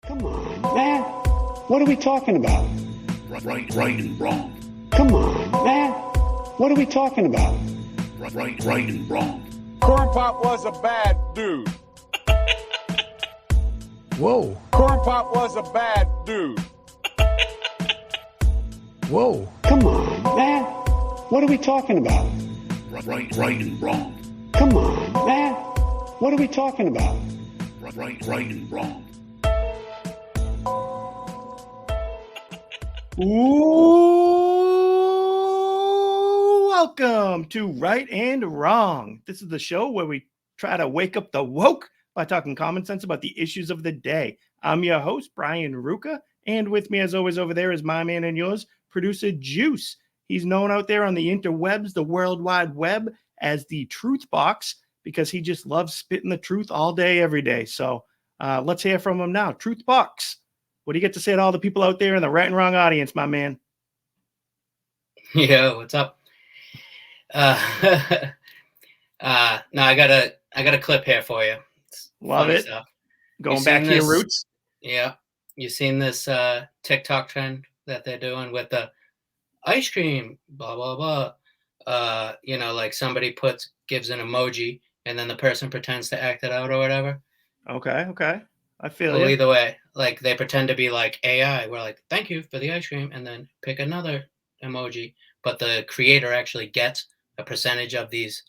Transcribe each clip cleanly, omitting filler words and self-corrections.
Come on, man. What are we talking about? Right and wrong. Come on, man. What are we talking about? Right and wrong. Corn Pop was a bad dude. Whoa. Corn Pop was a bad dude. Whoa. Come on, man. What are we talking about? Right and wrong. Come on, man. What are we talking about? Right and wrong. Ooh, welcome to Right and Wrong. This is the show where we try to wake up the woke by talking common sense about the issues of the day. I'm your host, Brian Ruka, and with me, as always, over there is my man and yours, producer Juice. He's known out there on the interwebs, the World Wide Web, as the Truth Box because he just loves spitting the truth all day, every day. So let's hear from him now. Truth Box. What do you get to say to all the people out there in the Right and Wrong audience, my man? Yo, what's up? No, I got a clip here for you. It's Love it. Stuff. Going back to your roots. Yeah. You seen this TikTok trend that they're doing with the ice cream, blah, blah, blah. Like somebody gives an emoji and then the person pretends to act it out or whatever. Okay. I feel Well, you. either way, like they pretend to be like AI. We're like, thank you for the ice cream, and then pick another emoji. But the creator actually gets a percentage of these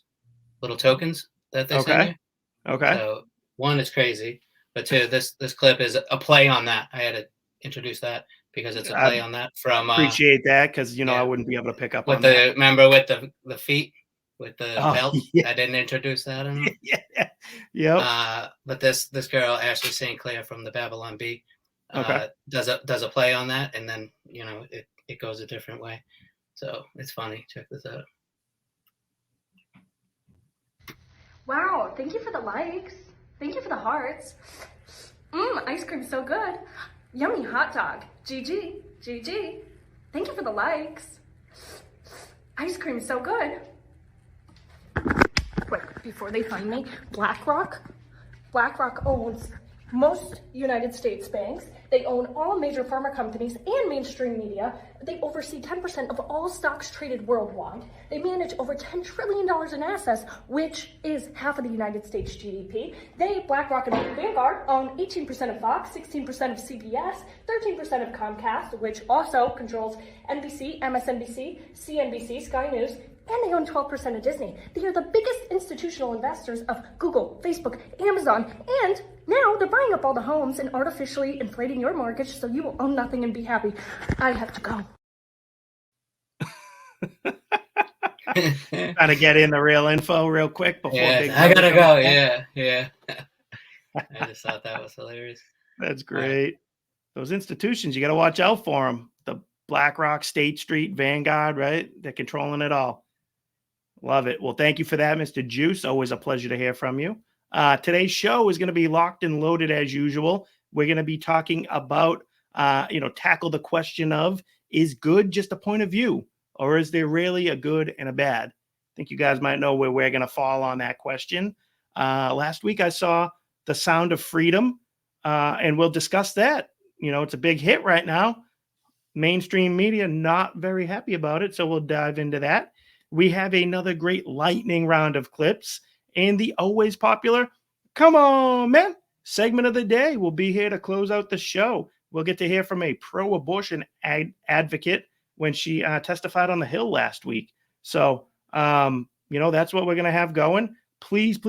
little tokens that they send you. Okay. So one, is crazy, but two, this clip is a play on that. I had to introduce that because it's a play on that from. Appreciate that because I wouldn't be able to pick up with on the that. Remember with the feet. With the belt, yeah. I didn't introduce that. I don't know. Yeah. But this girl, Ashley St. Clair from the Babylon Bee, does a play on that, and then it goes a different way. So it's funny. Check this out. Wow! Thank you for the likes. Thank you for the hearts. Ice cream's so good. Yummy hot dog. GG. Thank you for the likes. Ice cream's so good. Quick, before they find me, BlackRock owns most United States banks. They own all major pharma companies and mainstream media. They oversee 10% of all stocks traded worldwide. They manage over $10 trillion in assets, which is half of the United States GDP. BlackRock and Vanguard, own 18% of Fox, 16% of CBS, 13% of Comcast, which also controls NBC, MSNBC, CNBC, Sky News, and they own 12% of Disney. They are the biggest institutional investors of Google, Facebook, Amazon, and now they're buying up all the homes and artificially inflating your mortgage so you will own nothing and be happy. I have to go. Trying to get in the real info real quick before I gotta go. Yeah. I just thought that was hilarious. That's great. Those institutions, you got to watch out for them. The BlackRock, State Street, Vanguard, right? They're controlling it all. Love it. Well, thank you for that, Mr. Juice. Always a pleasure to hear from you. Today's show is going to be locked and loaded as usual. We're going to be talking about, tackle the question of, is good just a point of view, or is there really a good and a bad? I think you guys might know where we're going to fall on that question. Last week I saw The Sound of Freedom, and we'll discuss that. It's a big hit right now. Mainstream media not very happy about it, so we'll dive into that. We have another great lightning round of clips, and the always popular "Come on, man" segment of the day will be here to close out the show. We'll get to hear from a pro-abortion advocate when she testified on the Hill last week. So, that's what we're going to have going. Please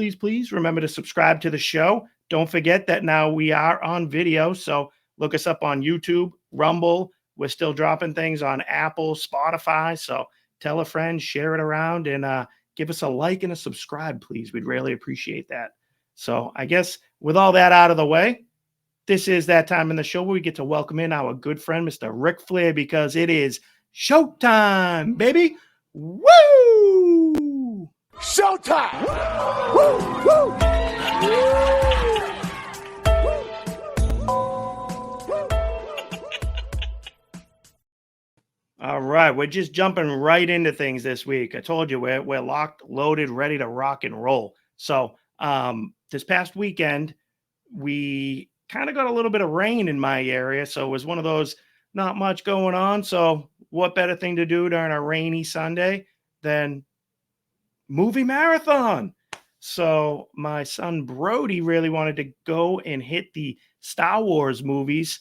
remember to subscribe to the show. Don't forget that now we are on video, so look us up on YouTube, Rumble. We're still dropping things on Apple, Spotify, so tell a friend, share it around, and give us a like and a subscribe, please. We'd really appreciate that. So I guess with all that out of the way, this is that time in the show where we get to welcome in our good friend, Mr. Ric Flair, because it is showtime, baby. Woo! Showtime! Woo! All right, we're just jumping right into things this week. I told you we're locked, loaded, ready to rock and roll. So this past weekend, we kind of got a little bit of rain in my area. So it was one of those, not much going on. So what better thing to do during a rainy Sunday than movie marathon? So my son Brody really wanted to go and hit the Star Wars movies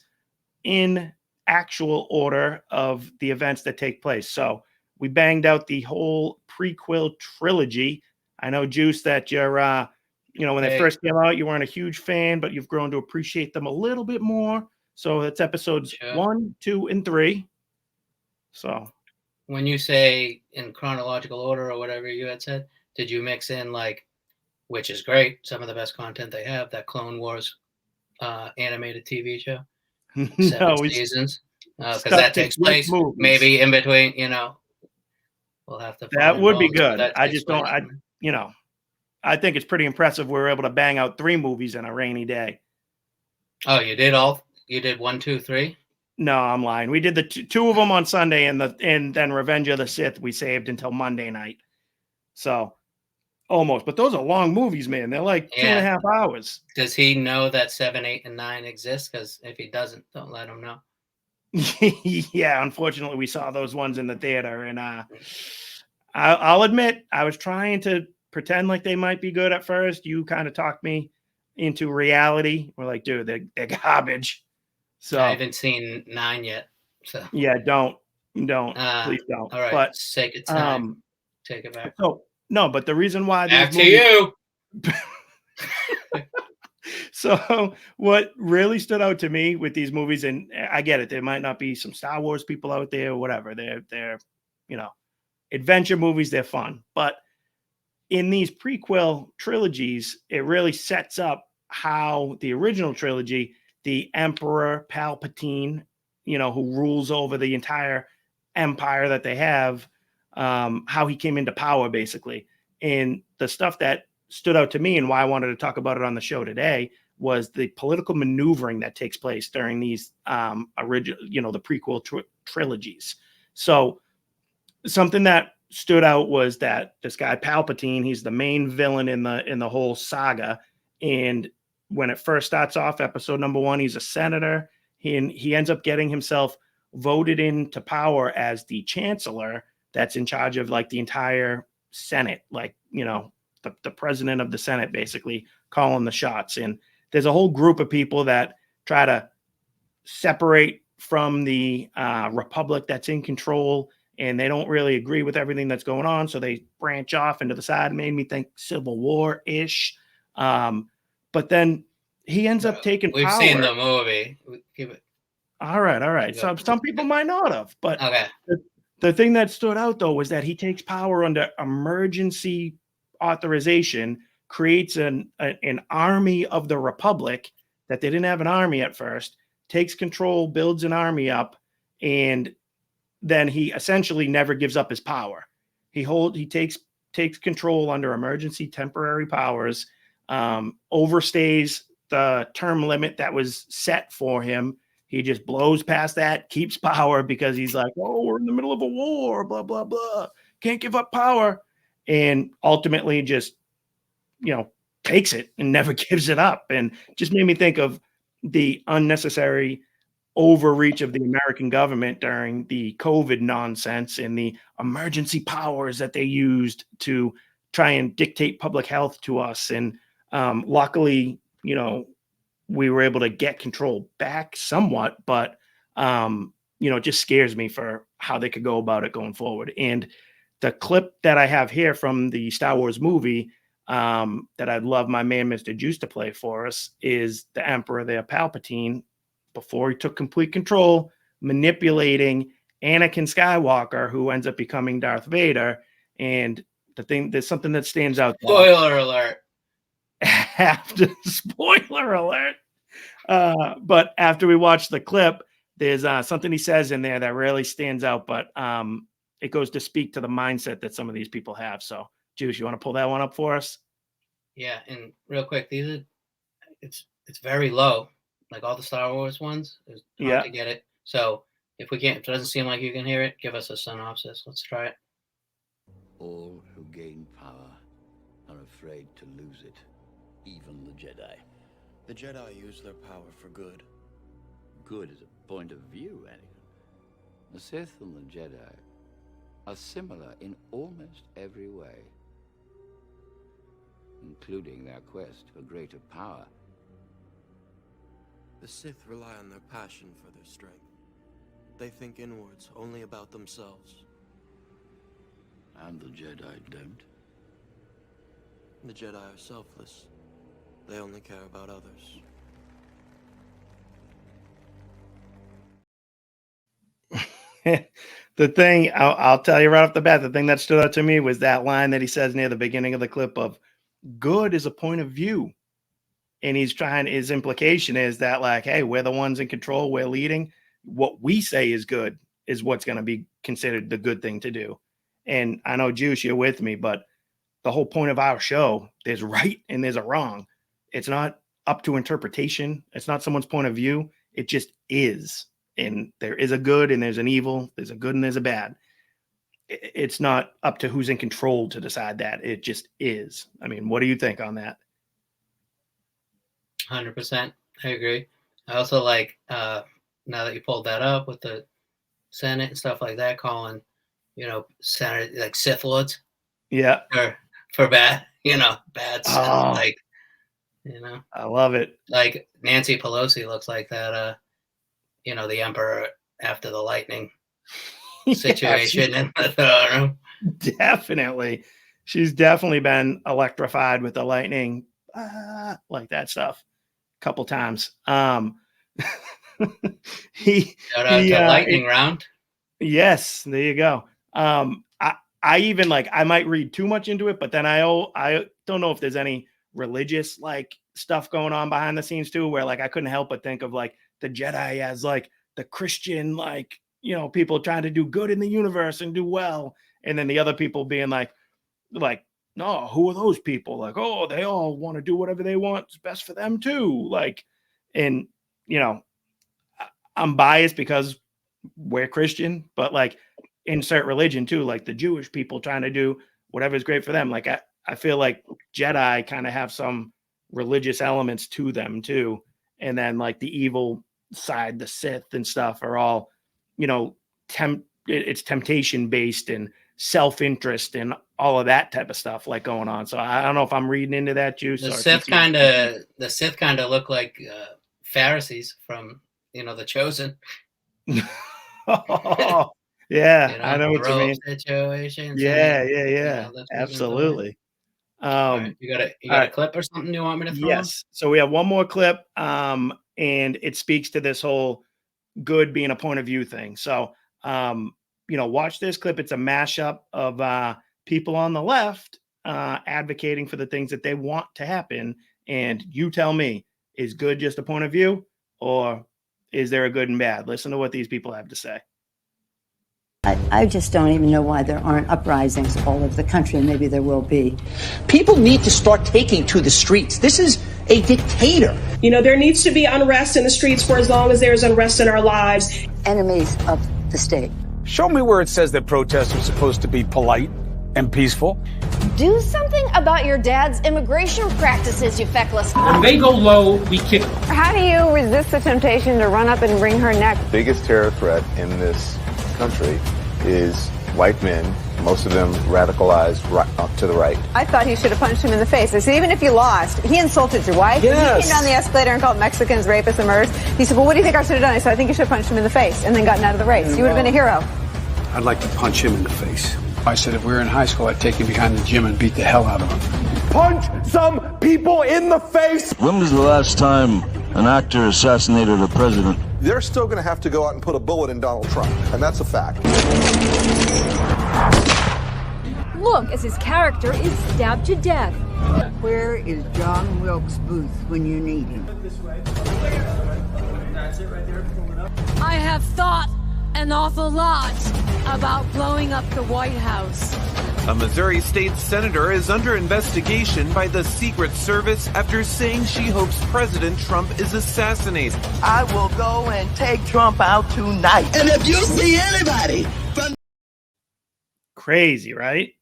in actual order of the events that take place. So we banged out the whole prequel trilogy. I know, Juice, that you're, when they Hey. first came out, you weren't a huge fan, but you've grown to appreciate them a little bit more. So it's episodes Sure. 1, 2, and 3. So When you say in chronological order or whatever you had said, did you mix in like, which is great, some of the best content they have, that Clone Wars animated TV show, 7 no, seasons, because stuck that to takes just place movies. maybe in between. We'll have to. That find would be those, but good. that I takes just don't. place. I think it's pretty impressive we were able to bang out 3 movies in a rainy day. Oh, you did all? You did 1, 2, 3? No, I'm lying. We did the two of them on Sunday, and then Revenge of the Sith we saved until Monday night. So almost, but those are long movies, man. They're like 2.5 hours. Does he know that 7, 8, and 9 exist? Because if he doesn't, don't let him know. Yeah, unfortunately, we saw those ones in the theater, and I'll admit I was trying to pretend like they might be good at first. You kind of talked me into reality. We're like, dude, they're garbage. So I haven't seen 9 yet. So yeah, don't please don't. All right, But sake of time, take it back. so no, but the reason why Back these to movies, you. So what really stood out to me with these movies, and I get it, there might not be some Star Wars people out there or whatever. They're adventure movies, they're fun. But in these prequel trilogies, it really sets up how the original trilogy, the Emperor Palpatine, who rules over the entire empire that they have, how he came into power, basically. And the stuff that stood out to me and why I wanted to talk about it on the show today was the political maneuvering that takes place during these original, the prequel trilogies. So something that stood out was that this guy Palpatine, he's the main villain in the whole saga. And when it first starts off, episode number 1, he's a senator. He ends up getting himself voted into power as the chancellor that's in charge of like the entire Senate, like, the president of the Senate, basically calling the shots. And there's a whole group of people that try to separate from the republic that's in control, and they don't really agree with everything that's going on. So they branch off into the side. It made me think Civil War-ish. But then he ends up taking We've power. seen the movie. Give it. All right. So some people might not have, but Okay. the thing that stood out, though, was that he takes power under emergency authorization, creates an army of the Republic that they didn't have an army at first, takes control, builds an army up, and then he essentially never gives up his power. He takes control under emergency temporary powers, overstays the term limit that was set for him. He just blows past that, keeps power because he's like, oh, we're in the middle of a war, blah, blah, blah. Can't give up power. And ultimately just, takes it and never gives it up. And just made me think of the unnecessary overreach of the American government during the COVID nonsense and the emergency powers that they used to try and dictate public health to us. And luckily, we were able to get control back somewhat, but it just scares me for how they could go about it going forward. And the clip that I have here from the Star Wars movie that I'd love my man, Mr. Juice, to play for us is the Emperor there, Palpatine, before he took complete control, manipulating Anakin Skywalker, who ends up becoming Darth Vader. And there's something that stands out. Spoiler alert. Spoiler alert. But after we watch the clip, there's something he says in there that really stands out, but it goes to speak to the mindset that some of these people have. So, Juice, you want to pull that one up for us? Yeah, and real quick, it's very low. Like all the Star Wars ones, it's hard to get it. So if it doesn't seem like you can hear it, give us a synopsis. Let's try it. All who gain power are afraid to lose it, even the Jedi. The Jedi use their power for good. Good is a point of view, Anakin. The Sith and the Jedi are similar in almost every way, including their quest for greater power. The Sith rely on their passion for their strength. They think inwards, only about themselves. And the Jedi don't. The Jedi are selfless. They only care about others. The thing I'll tell you right off the bat, the thing that stood out to me was that line that he says near the beginning of the clip of good is a point of view. And his implication is that, like, hey, we're the ones in control, we're leading. What we say is good is what's going to be considered the good thing to do. And I know, Juice, you're with me, but the whole point of our show, there's right and there's a wrong. It's not up to interpretation. It's not someone's point of view. It just is. And there is a good and there's an evil. There's a good and there's a bad. It's not up to who's in control to decide that. It just is. I mean, what do you think on that? 100%. I agree. I also like, now that you pulled that up with the Senate and stuff like that, calling, Senate like Sith Lords. Yeah. For bad, bad stuff. Like, I love it. Like Nancy Pelosi looks like that, the Emperor after the lightning situation in the throne room. Definitely. She's definitely been electrified with the lightning, like that stuff a couple times. Shout out to Lightning Round. Yes, there you go. I even I might read too much into it, but then I don't know if there's any religious stuff going on behind the scenes too, where I couldn't help but think of the Jedi as the Christian, people trying to do good in the universe and do well. And then the other people being like, no, who are those people? Oh, they all want to do whatever they want. It's best for them too. And I'm biased because we're Christian, but insert religion too, the Jewish people trying to do whatever is great for them. I feel like Jedi kind of have some religious elements to them too. And then the evil side, the Sith and stuff are all, it's temptation based and self-interest and all of that type of stuff going on. So I don't know if I'm reading into that, Juice. The Sith kind of look like Pharisees from, The Chosen. Oh, yeah, I know what you mean. Situations. Yeah. Absolutely. Right. You got a clip or something you want me to throw? Yes. So we have one more clip, and it speaks to this whole good being a point of view thing. So, watch this clip. It's a mashup of people on the left advocating for the things that they want to happen. And you tell me, is good just a point of view, or is there a good and bad? Listen to what these people have to say. I just don't even know why there aren't uprisings all over the country, and maybe there will be. People need to start taking to the streets. This is a dictator. There needs to be unrest in the streets for as long as there's unrest in our lives. Enemies of the state. Show me where it says that protests are supposed to be polite and peaceful. Do something about your dad's immigration practices, you feckless. When they go low, we kick. How do you resist the temptation to run up and wring her neck? The biggest terror threat in this country is white men, most of them radicalized to the right. I thought he should have punched him in the face. I said, even if you lost, he insulted your wife. Yes. He came down the escalator and called Mexicans rapists and murderers. He said, well, what do you think I should have done? I said, I think you should have punched him in the face and then gotten out of the race. You would have been a hero. I'd like to punch him in the face. I said if we were in high school, I'd take him behind the gym and beat the hell out of him. Punch some people in the face! When was the last time an actor assassinated a president? They're still going to have to go out and put a bullet in Donald Trump, and that's a fact. Look, as his character is stabbed to death. Where is John Wilkes Booth when you need him? I have thought an awful lot about blowing up the White House. A Missouri state senator is under investigation by the Secret Service after saying she hopes President Trump is assassinated. I will go and take Trump out tonight. And if you see anybody from... Crazy, right?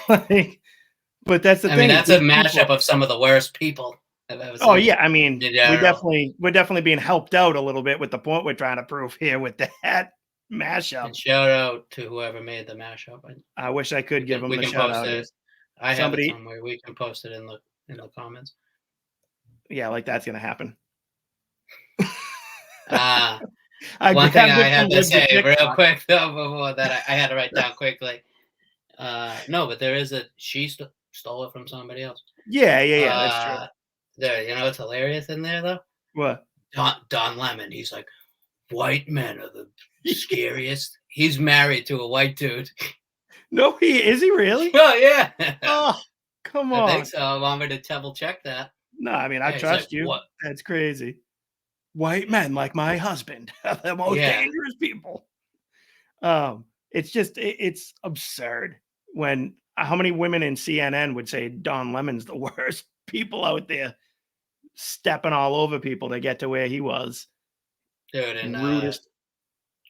But that's the thing. I mean, that's a mashup of some of the worst people I've ever Oh seen yeah, I mean, in general. we're definitely being helped out a little bit with the point we're trying to prove here with that mashup. And shout out to whoever made the mashup. I wish I could give him We the can shout post out. it. I have it Somebody, somewhere. We can post it in the comments. yeah, like that's gonna happen. Uh I One thing grabbed I it from have to Live the say real TikTok. quick though before that I had to write down quickly. No, but there is stole it from somebody else. Yeah, that's true. There, you know what's hilarious in there though? What? Don Lemon. He's like, white men are the scariest. He's married to a white dude. No, is he really? Oh yeah. Oh, come I on. think so. I want me to double check that. No, I mean I Yeah, he's like, trust you. what? That's crazy. White men like my husband are the most Yeah. dangerous people. It's just it's absurd when how many women in CNN would say Don Lemon's the worst people out there stepping all over people to get to where he was. Dude, and Rudest.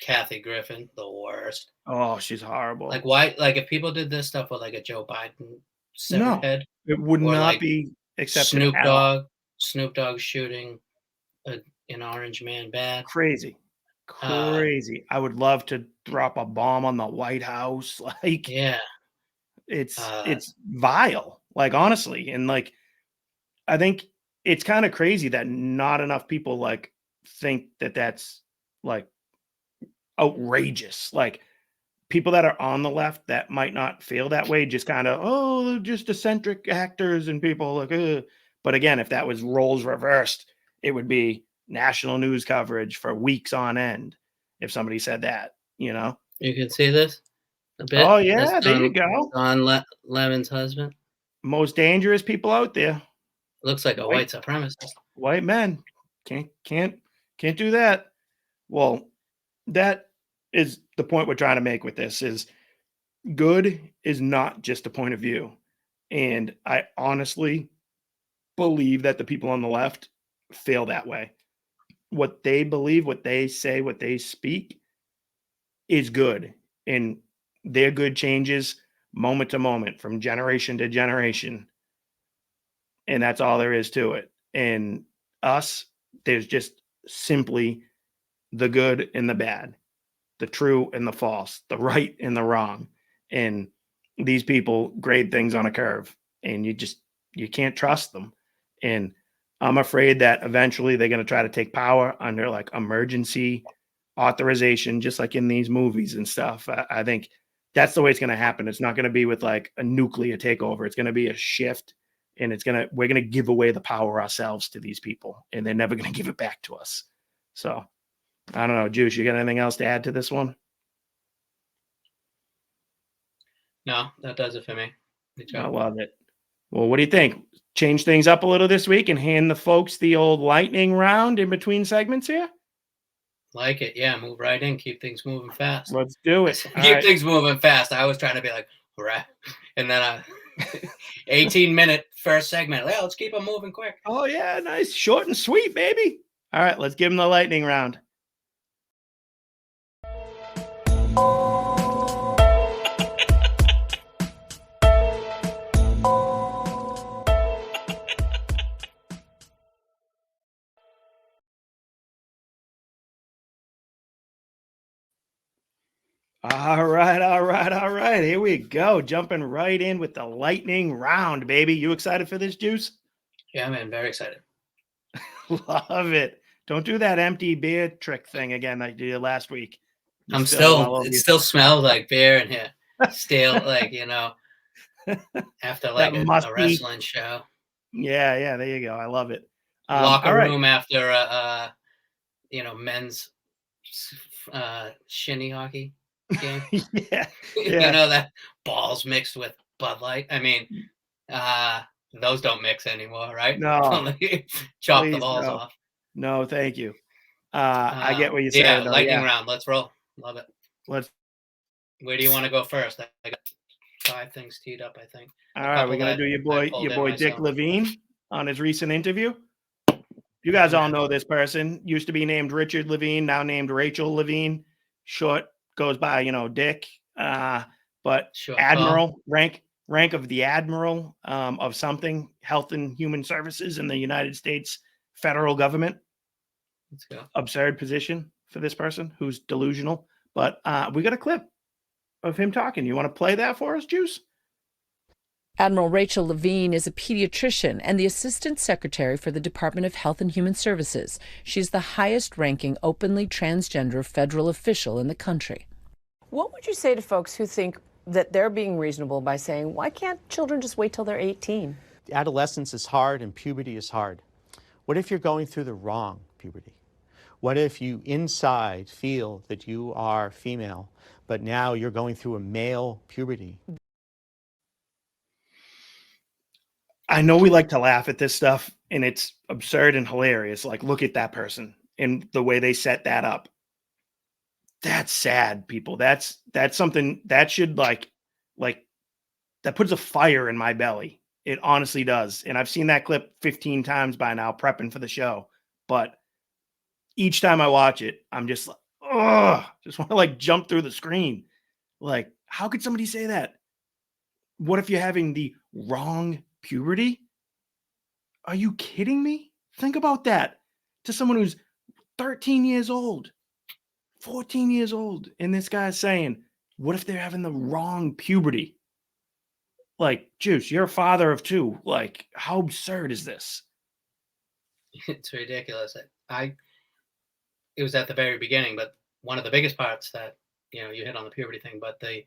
Kathy Griffin, the worst. Oh, she's horrible. Like why? Like if people did this stuff with like a Joe Biden severed No, head, it would or not like be accepted at all. Snoop Dogg shooting an orange man bad. Crazy. Crazy. I would love to drop a bomb on the White House. Like, Yeah. it's vile. Like, honestly. And like, I think it's kind of crazy that not enough people like think that that's like outrageous. Like, people that are on the left that might not feel that way just kind of, oh, they're just eccentric actors and people like, ugh. But again, if that was roles reversed, it would be national news coverage for weeks on end. If somebody said that, you know, You can see this a bit. oh yeah, there you go. Don Lemon's husband. Most dangerous people out there. Looks like a white supremacist. White men can't do that. Well, that is the point we're trying to make with this is good is not just a point of view. And I honestly believe that the people on the left feel that way. What they believe, what they say, what they speak is good. And their good changes moment to moment from generation to generation. And that's all there is to it. And us, there's just simply the good and the bad, the true and the false, the right and the wrong. And these people grade things on a curve and you can't trust them. And I'm afraid that eventually they're going to try to take power under like emergency authorization, just like in these movies and stuff. I think that's the way it's going to happen. It's not going to be with like a nuclear takeover. It's going to be a shift, and we're going to give away the power ourselves to these people, and they're never going to give it back to us. So I don't know, Juice, you got anything else to add to this one? No, that does it for me. I love it. Well, what do you think? Change things up a little this week and hand the folks the old lightning round in between segments here? Like it. Yeah, move right in. Keep things moving fast. Let's do it. Keep things moving fast. I was trying to be like, right. And then 18-minute first segment. Yeah, let's keep them moving quick. Oh, yeah. Nice. Short and sweet, baby. All right, let's give them the lightning round. All right. Here we go. Jumping right in with the lightning round, baby. You excited for this, Juice? Yeah, man. Very excited. Love it. Don't do that empty beer trick thing again like you did last week. It still smells like beer in here. Still, like, after like a wrestling show. Yeah. There you go. I love it. Locker room after men's shinny hockey game. Yeah. That balls mixed with Bud Light. I mean, those don't mix anymore, right? No. Chop the balls off. No, thank you. I get what you're saying. Yeah, lightning round. Let's roll. Love it. Where do you want to go first? I got 5 things teed up, I think. All right, we're gonna do your boy Dick Levine on his recent interview. You guys all know this person. Used to be named Richard Levine, now named Rachel Levine. Short goes by, Dick. But sure. Admiral, rank rank of the admiral of something, Health and Human Services in the United States federal government. Let's go. Absurd position for this person who's delusional. But we got a clip of him talking. You want to play that for us, Juice? Admiral Rachel Levine is a pediatrician and the Assistant Secretary for the Department of Health and Human Services. She's the highest-ranking openly transgender federal official in the country. What would you say to folks who think that they're being reasonable by saying, why can't children just wait till they're 18? Adolescence is hard and puberty is hard. What if you're going through the wrong puberty? What if you inside feel that you are female, but now you're going through a male puberty? I know we like to laugh at this stuff, and it's absurd and hilarious. Like, look at that person and the way they set that up. That's sad, people. That's something that should like that puts a fire in my belly. It honestly does. And I've seen that clip 15 times by now prepping for the show. But each time I watch it, I'm just like, oh, just want to like jump through the screen. Like, how could somebody say that? What if you're having the wrong puberty? Are you kidding me? Think about that. To someone who's 13 years old, 14 years old, and this guy's saying, what if they're having the wrong puberty? Like, Juice, you're a father of two. Like, how absurd is this? It's ridiculous. It was at the very beginning, but one of the biggest parts that, you hit on the puberty thing, but the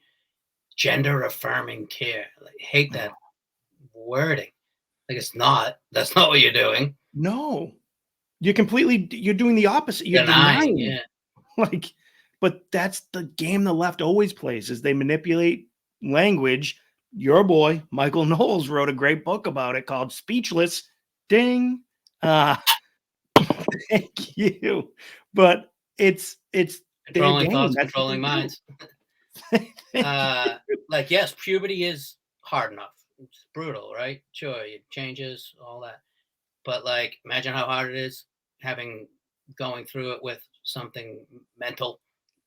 gender affirming care. Like, hate that wording. Like, that's not what you're doing. No, you're doing the opposite. You're denying. Yeah. Like, but that's the game the left always plays, is they manipulate language. Your boy, Michael Knowles, wrote a great book about it called Speechless. Ding. Thank you. But it's controlling thoughts, controlling minds. Like, yes, puberty is hard enough. It's brutal, right? Sure, it changes, all that. But like, imagine how hard it is going through it with something mental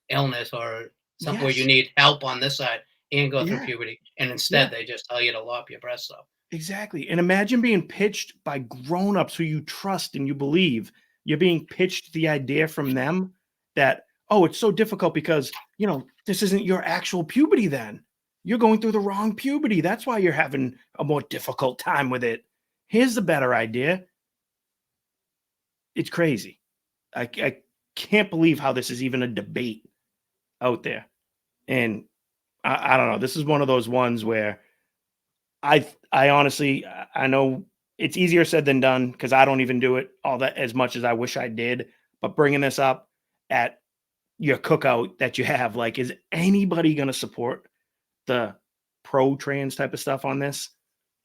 illness or something where you need help on this side and go through puberty. And instead they just tell you to lop your breasts off. Exactly. And imagine being pitched by grown-ups who you trust and you believe. You're being pitched the idea from them that, oh, it's so difficult because, this isn't your actual puberty then. You're going through the wrong puberty. That's why you're having a more difficult time with it. Here's the better idea. It's crazy. I can't believe how this is even a debate out there. And I don't know. This is one of those ones where I honestly, I know it's easier said than done because I don't even do it all that as much as I wish I did. But bringing this up at your cookout that you have, like, is anybody going to support the pro-trans type of stuff on this?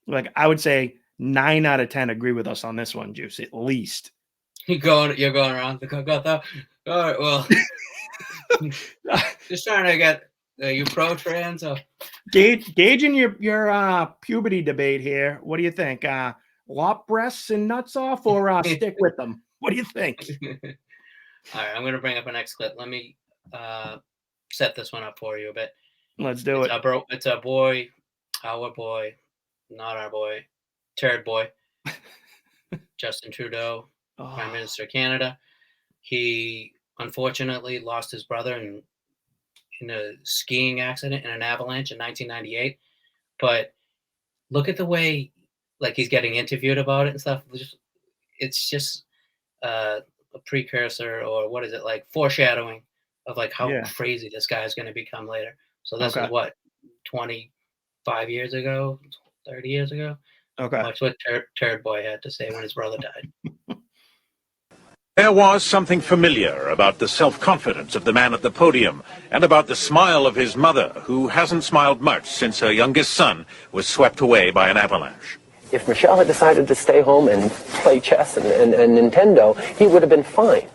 Like, I would say 9 out of 10 agree with us on this one, Juice, at least. You're going around the cookout though. All right, well, just trying to get you pro-trans. Gauging your puberty debate here. What do you think? Lop breasts and nuts off, or stick with them? What do you think? All right, I'm going to bring up a next clip. Let me set this one up for you a bit. Let's do it. It's a boy, our boy, not our boy, turd boy, Justin Trudeau, Prime Minister of Canada. He unfortunately lost his brother in a skiing accident in an avalanche in 1998. But look at the way, like, he's getting interviewed about it and stuff. It's just a precursor, or what is it, like foreshadowing of like how crazy this guy is going to become later. So this is what, 25 years ago, 30 years ago. Okay. Watch what Turd Boy had to say when his brother died. There was something familiar about the self-confidence of the man at the podium and about the smile of his mother, who hasn't smiled much since her youngest son was swept away by an avalanche. If Michelle had decided to stay home and play chess and Nintendo, he would have been fine.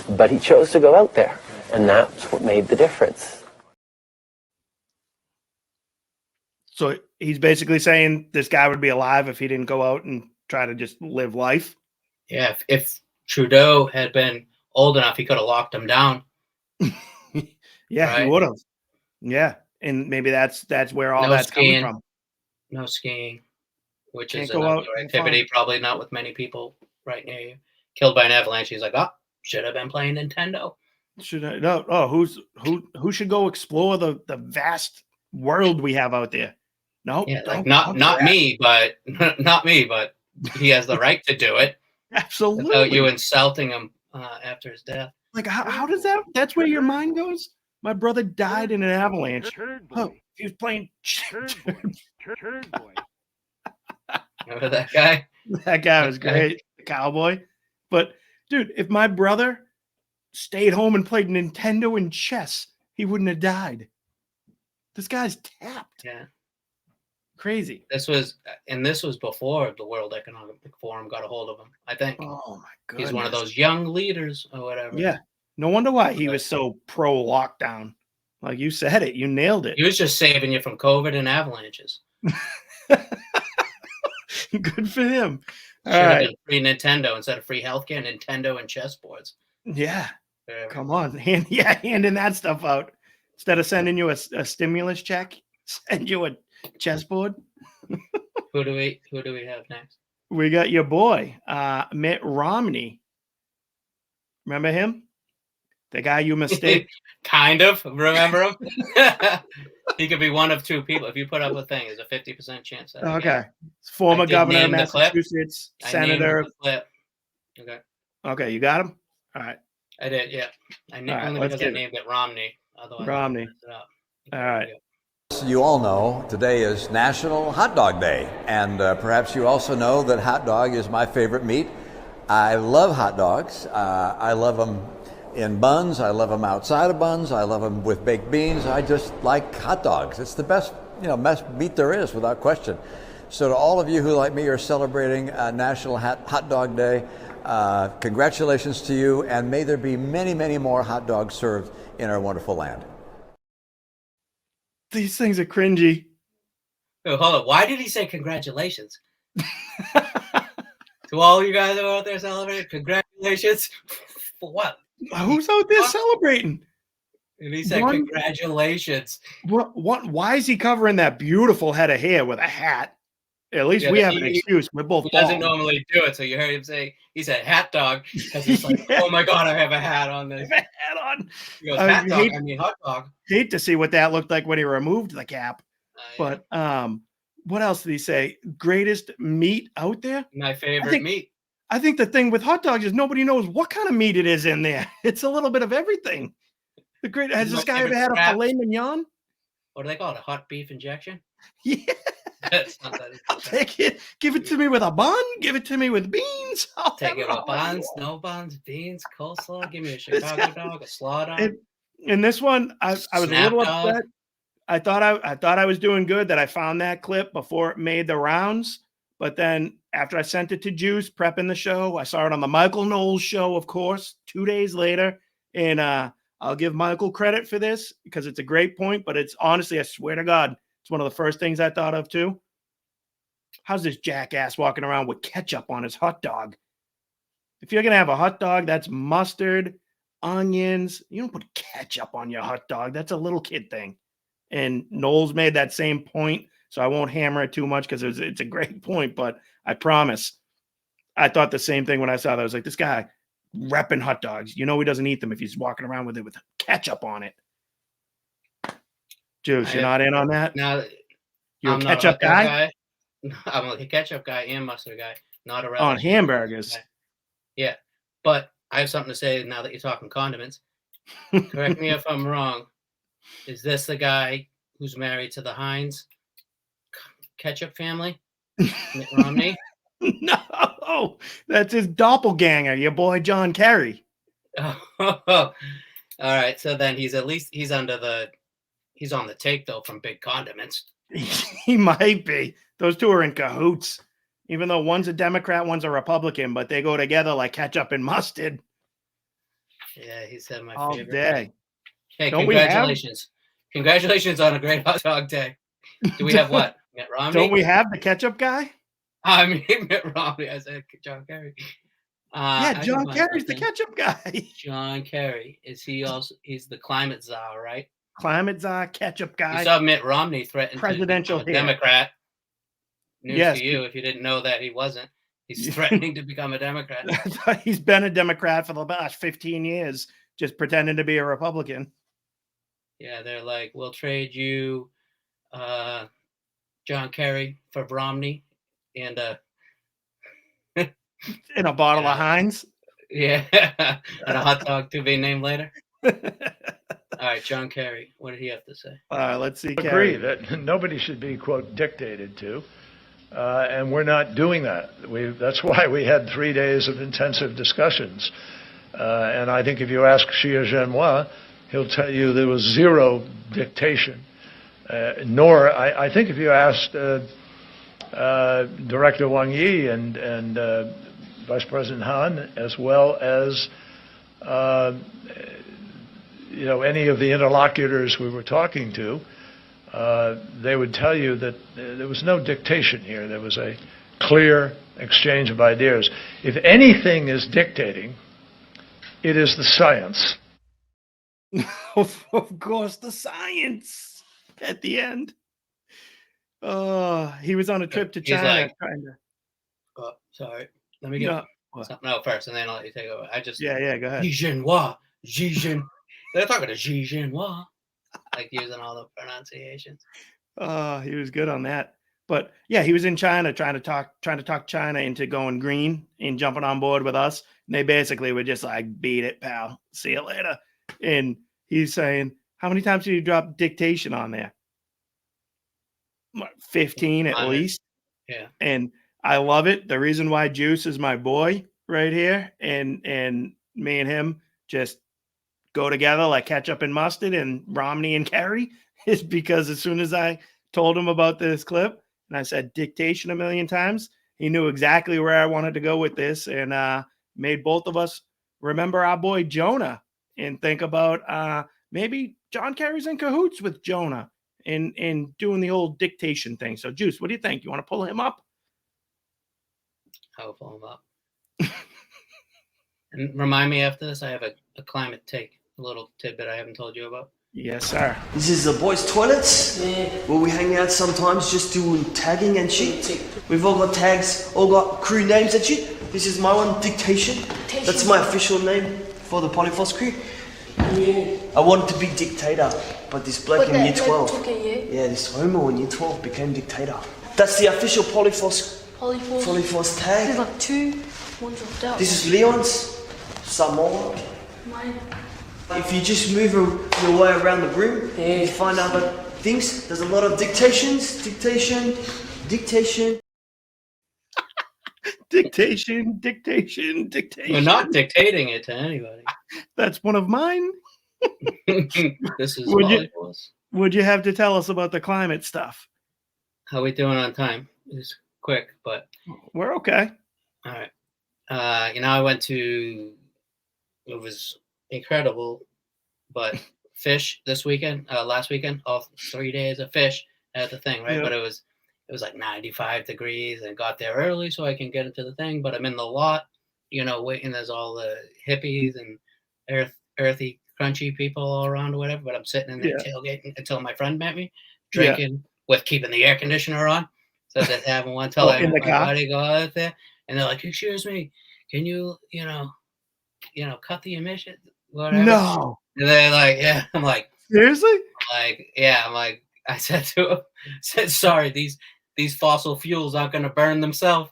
But he chose to go out there, and that's what made the difference. So he's basically saying this guy would be alive if he didn't go out and try to just live life? Yeah, if Trudeau had been old enough, he could have locked him down. Yeah, right? He would have. Yeah, and maybe that's where all that's coming from. No skiing, which Can't is go an out, outdoor have activity, fun. probably not with many people right near you. Killed by an avalanche. He's like, oh, should have been playing Nintendo. Should I? No. Oh, who should go explore the vast world we have out there? No, Yeah, like don't not do that. me, but not me, but he has the right to do it without Absolutely. you insulting him after his death. Like, how does that? That's where your mind goes. My brother died in an avalanche. Oh, he was playing. Turd boy. Remember that guy? That guy was great, the cowboy. But dude, if my brother stayed home and played Nintendo and chess, he wouldn't have died. This guy's tapped. Yeah. Crazy. This was before the World Economic Forum got a hold of him, I think. Oh my goodness. He's one of those young leaders or whatever. Yeah. No wonder why he was so pro lockdown. Like you said it, you nailed it. He was just saving you from COVID and avalanches. Good for him. Should All have right. been free Nintendo instead of free healthcare, Nintendo and chessboards. Yeah. Whatever. Come on. Handing that stuff out. Instead of sending you a stimulus check, send you a chessboard. Who do we have next? We got your boy, Mitt Romney. Remember him? The guy you mistake. Kind of. Remember him? He could be one of two people. If you put up a thing, there's a 50% chance. That Okay. Former governor of name the clip. Massachusetts, I named senator. the clip. Okay. Okay, you got him? All right. I did, yeah. All right, only let's because I get it. named it Romney. Otherwise, Romney. I messed it up. All right. You all know today is National Hot Dog Day, and perhaps you also know that hot dog is my favorite meat. I love hot dogs. I love them in buns. I love them outside of buns. I love them with baked beans. I just like hot dogs. It's the best, best meat there is, without question. So to all of you who, like me, are celebrating National Hot Dog Day, congratulations to you, and may there be many, many more hot dogs served in our wonderful land. These things are cringy. Oh, hold on. Why did he say congratulations? To all you guys who are out there celebrating, congratulations. For what? Who's out there celebrating? And he said congratulations. What? Why is he covering that beautiful head of hair with a hat? At least we have an excuse. We're both He doesn't bald. normally do it, so you heard him say, he said hat dog, because he's like, oh my God, I have a hat on this. Hat on. He goes, hat dog, I mean hot dog. Hate to see what that looked like when he removed the cap. But what else did he say? Greatest meat out there? My favorite meat. I think the thing with hot dogs is nobody knows what kind of meat it is in there. It's a little bit of everything. Has this guy ever had a filet mignon? What do they call it? A hot beef injection? Yeah. That's not that. I'll take it. Give it to me with a bun. Give it to me with beans. I'll Take it with all. buns, no buns, beans, coleslaw. Give me a Chicago dog, a slaw dog. In this one, I was a Snap little dog. upset. I thought I was doing good that I found that clip before it made the rounds. But then after I sent it to Juice, prepping the show, I saw it on the Michael Knowles show, of course, 2 days later. And I'll give Michael credit for this because it's a great point. But it's honestly, I swear to God, it's one of the first things I thought of too. How's this jackass walking around with ketchup on his hot dog? If you're going to have a hot dog, that's mustard, onions. You don't put ketchup on your hot dog. That's a little kid thing. And Knowles made that same point, so I won't hammer it too much because it's a great point, but I promise I thought the same thing when I saw that. I was like, this guy repping hot dogs. You know he doesn't eat them if he's walking around with it with ketchup on it. Juice, you're not in on that? No, You're a ketchup guy? I'm a ketchup guy and mustard guy, not a relish. On hamburgers. Yeah, but I have something to say now that you're talking condiments. Correct me if I'm wrong. Is this the guy who's married to the Heinz ketchup family? Mitt Romney? No, that's his doppelganger, your boy John Kerry. All right, so then he's on the take though from Big Condiments. He might be. Those two are in cahoots. Even though one's a Democrat, one's a Republican, but they go together like ketchup and mustard. Yeah, he said my All favorite. day. Hey, Don't congratulations. Congratulations on a great hot dog day. Do we have what? Mitt Romney? Don't we have the ketchup guy? I mean, Mitt Romney. I said John Kerry. Yeah, John Kerry's the ketchup guy. John Kerry. He's the climate czar, right? Climate czar, ketchup guy. You saw Mitt Romney threaten presidential to become a Democrat. News Yes. to you if you didn't know that he wasn't. He's threatening to become a Democrat. He's been a Democrat for the past 15 years, just pretending to be a Republican. Yeah, they're like, we'll trade you John Kerry for Romney and In a bottle of Heinz. yeah, and a hot dog to be named later. All right, John Kerry, what did he have to say? Let's see. Agree that nobody should be, quote, dictated to. And we're not doing that. That's why we had 3 days of intensive discussions. And I think if you ask Xie Zhenhua, he'll tell you there was zero dictation. Nor, I think if you asked Director Wang Yi and Vice President Han, as well as any of the interlocutors we were talking to, they would tell you that there was no dictation here. There was a clear exchange of ideas. If anything is dictating, it is the science. Of course, the science at the end. He was on a trip to He's China. like, trying to... Oh, sorry. Let me get something out first, and then I'll let you take over. I just go ahead. Xi Jinhua. They're talking to Xi Jinhua, like using all the pronunciations. He was good on that. But yeah, he was in China trying to talk China into going green and jumping on board with us. And they basically were just like, beat it, pal. See you later. And he's saying, how many times did you drop dictation on there? 15 at least. Yeah. And I love it. The reason why Juice is my boy right here, and me and him just go together like ketchup and mustard and Romney and Kerry, is because as soon as I told him about this clip and I said dictation a million times, he knew exactly where I wanted to go with this, and made both of us remember our boy Jonah and think about maybe John Kerry's in cahoots with Jonah in doing the old dictation thing. So Juice, what do you think? You want to pull him up? I'll pull him up. And remind me after this, I have a climate take, a little tidbit I haven't told you about. Yes, sir. This is the boys' toilets, where we hang out sometimes just doing tagging and shit. We've all got tags, all got crew names and shit. This is my one, dictation. That's my official name for the Polyphos crew. Yeah. I wanted to be dictator, but this bloke in year 12, this homo in year 12 became dictator. That's the official Polyphos tag. There's like two ones left out. This is Leon's, Samoa. Mine. If you just move your way around the room, you find other things. There's a lot of dictation. Dictation. We're not dictating it to anybody. That's one of mine. This is would you have to tell us about the climate stuff? How we doing on time? It's quick, but we're okay. All right. I went to, it was incredible, but fish this weekend, last weekend, all 3 days of fish at the thing, right? Yeah. But it was like 95 degrees and got there early so I can get into the thing, but I'm in the lot, waiting. There's all the hippies and earthy, crunchy people all around or whatever, but I'm sitting in there tailgating until my friend met me, drinking with keeping the air conditioner on. So just having one till my buddy go out there, and they're like, excuse me, can you, cut the emissions? Whatever. No. And they're like, yeah. I'm like, seriously? Like, yeah. I'm like, I said to him, sorry, these fossil fuels aren't gonna burn themselves.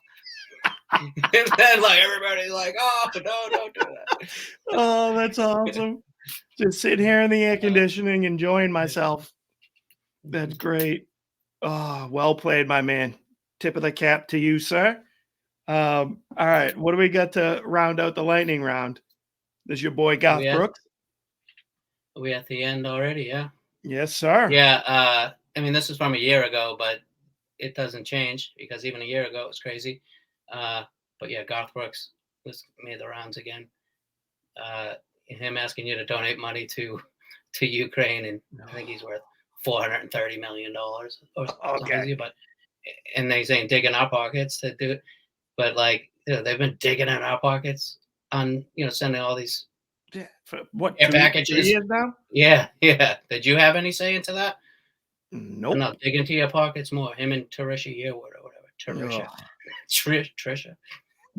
And then like everybody's like, oh no, don't do that. Oh, that's awesome. Just sitting here in the air conditioning, enjoying myself. That's great. Oh, well played, my man. Tip of the cap to you, sir. All right, what do we got to round out the lightning round? This your boy Garth Brooks? Are we at the end already? Yeah. Yes, sir. Yeah. This is from a year ago, but it doesn't change because even a year ago it was crazy. But yeah, Garth Brooks made the rounds again. Him asking you to donate money to Ukraine, and I think he's worth $430 million or something. But and they saying dig in our pockets to do it, but like they've been digging in our pockets on sending all these what air packages. 2 years now? Yeah. Did you have any say into that? Nope. No, dig into your pockets more. Him and Tarisha Yearwood or whatever. Ugh. Trisha.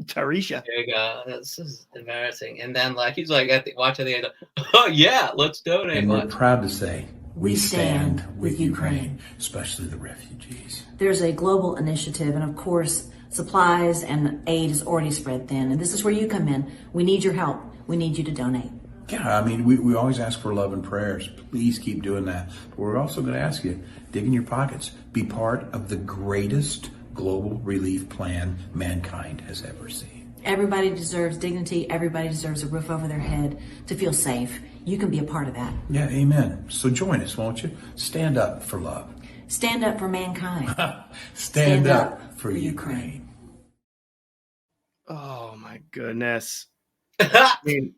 Tarisha. There you go. This is embarrassing. And then like he's like at the watch at the end. Oh yeah, let's donate. And we're Watch. proud to say We stand with Ukraine, especially the refugees. There's a global initiative, and of course, supplies and aid is already spread thin. And this is where you come in. We need your help. We need you to donate. Yeah, I mean, we always ask for love and prayers. Please keep doing that. But we're also going to ask you, dig in your pockets. Be part of the greatest global relief plan mankind has ever seen. Everybody deserves dignity. Everybody deserves a roof over their head to feel safe. You can be a part of that. Yeah, amen. So join us, won't you? Stand up for love. Stand up for mankind. Stand up for Ukraine. Oh my goodness. I mean,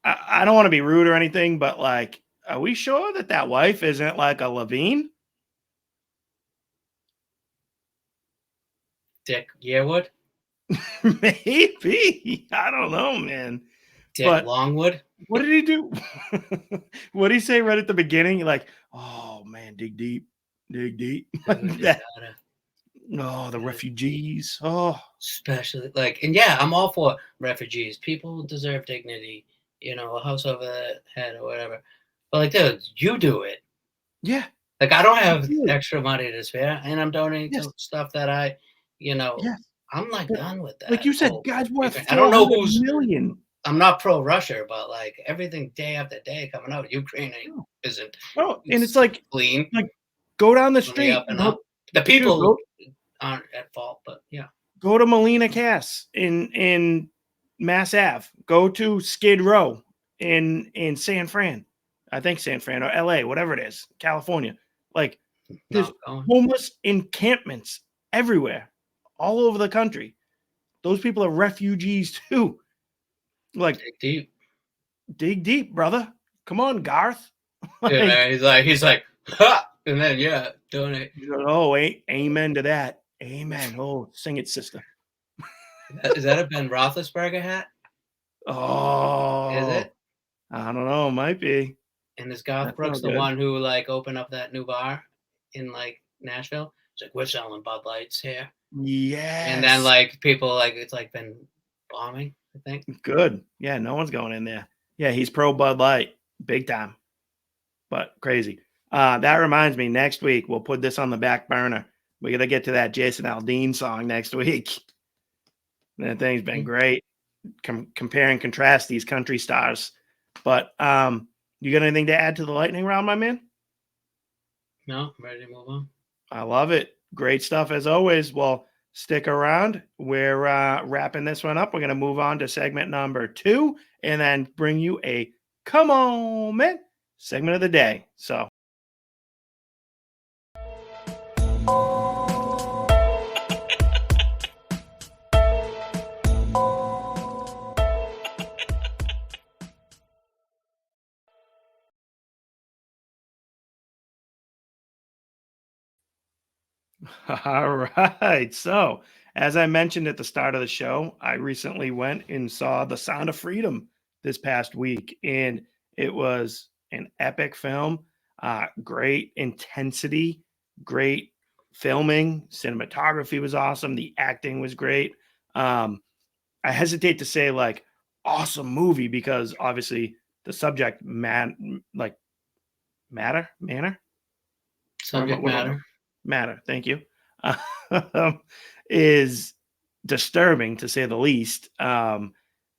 I don't want to be rude or anything, but like, are we sure that that wife isn't like a Levine? Dick Yearwood? Maybe. I don't know, man. Dick But Longwood? what did he do? What did he say right at the beginning? Like, oh man, dig deep. Dig deep. That- oh, the refugees. Oh, Especially like, and yeah, I'm all for refugees. People deserve dignity, you know, a house over their head or whatever. But like, dude, you do it. yeah. Like, I don't have extra money to spare, and I'm donating Yes. to stuff that I, you know, Yes. I'm like But done with that. like you said, whole guys worth Ukraine. I don't know 400 who's. million. I'm not pro Russia, but like everything day after day coming out, Ukraine isn't Oh, and it's like clean. like go down the On the street. up and go- up. The dude, people aren't at fault, but yeah. go to Molina Cass in Mass Ave. Go to Skid Row in San Fran. I think San Fran or LA, whatever it is, California. Like there's Not going. homeless encampments everywhere, all over the country. Those people are refugees too. Like Dig deep. dig deep, brother. Come on, Garth. Yeah, he's like, ha! And then yeah, donate. He goes, oh, amen to that. Amen. Oh, sing it, sister. Is that a Ben Roethlisberger hat? Oh, Is it? I don't know. Might be. And is Garth That's Brooks not the good. one who like opened up that new bar in like Nashville? It's like, we're selling Bud Lights here. Yes. And then like people like it's like been bombing, I think. Good. Yeah, no one's going in there. Yeah, he's pro Bud Light, big time. But crazy. That reminds me, next week we'll put this on the back burner. We got to get to that Jason Aldean song next week. That thing's been great. Compare and contrast these country stars. But you got anything to add to the lightning round, my man? No, I'm ready to move on. I love it. Great stuff as always. Well, stick around. We're wrapping this one up. We're going to move on to segment number 2 and then bring you a come on, man segment of the day. So. All right. So, as I mentioned at the start of the show, I recently went and saw The Sound of Freedom this past week, and it was an epic film. Great intensity, great filming, cinematography was awesome, the acting was great. I hesitate to say like awesome movie because obviously the subject matter. Subject matter, thank you, is disturbing to say the least.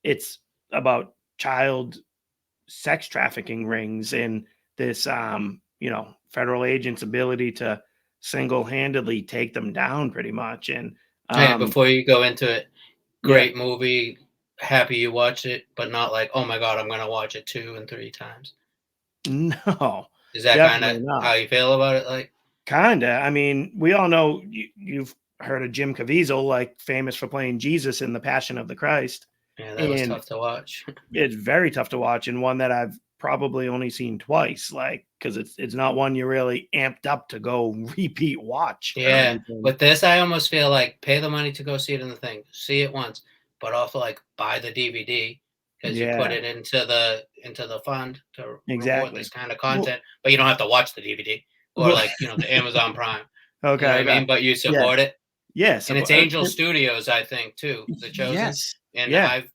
It's about child sex trafficking rings and this, federal agent's ability to single-handedly take them down pretty much. And Hey, before you go into it, great movie. Happy you watched it, but not like, oh my God, I'm going to watch it 2 and 3 times. No. Is that kind of how you feel about it? Like, Kinda. I mean, we all know you've heard of Jim Caviezel, like famous for playing Jesus in The Passion of the Christ. yeah, that was tough to watch. It's very tough to watch, and one that I've probably only seen twice, like because it's not one you're really amped up to go repeat watch. Yeah, with this, I almost feel like pay the money to go see it in the thing, see it once, but also like buy the DVD because you put it into the fund to reward this kind of content, but you don't have to watch the DVD or like the Amazon Prime. Okay, you know what I mean, but you support it. Yes, and it's Angel Studios, I think, too. The Chosen. Yes. And Yeah. I've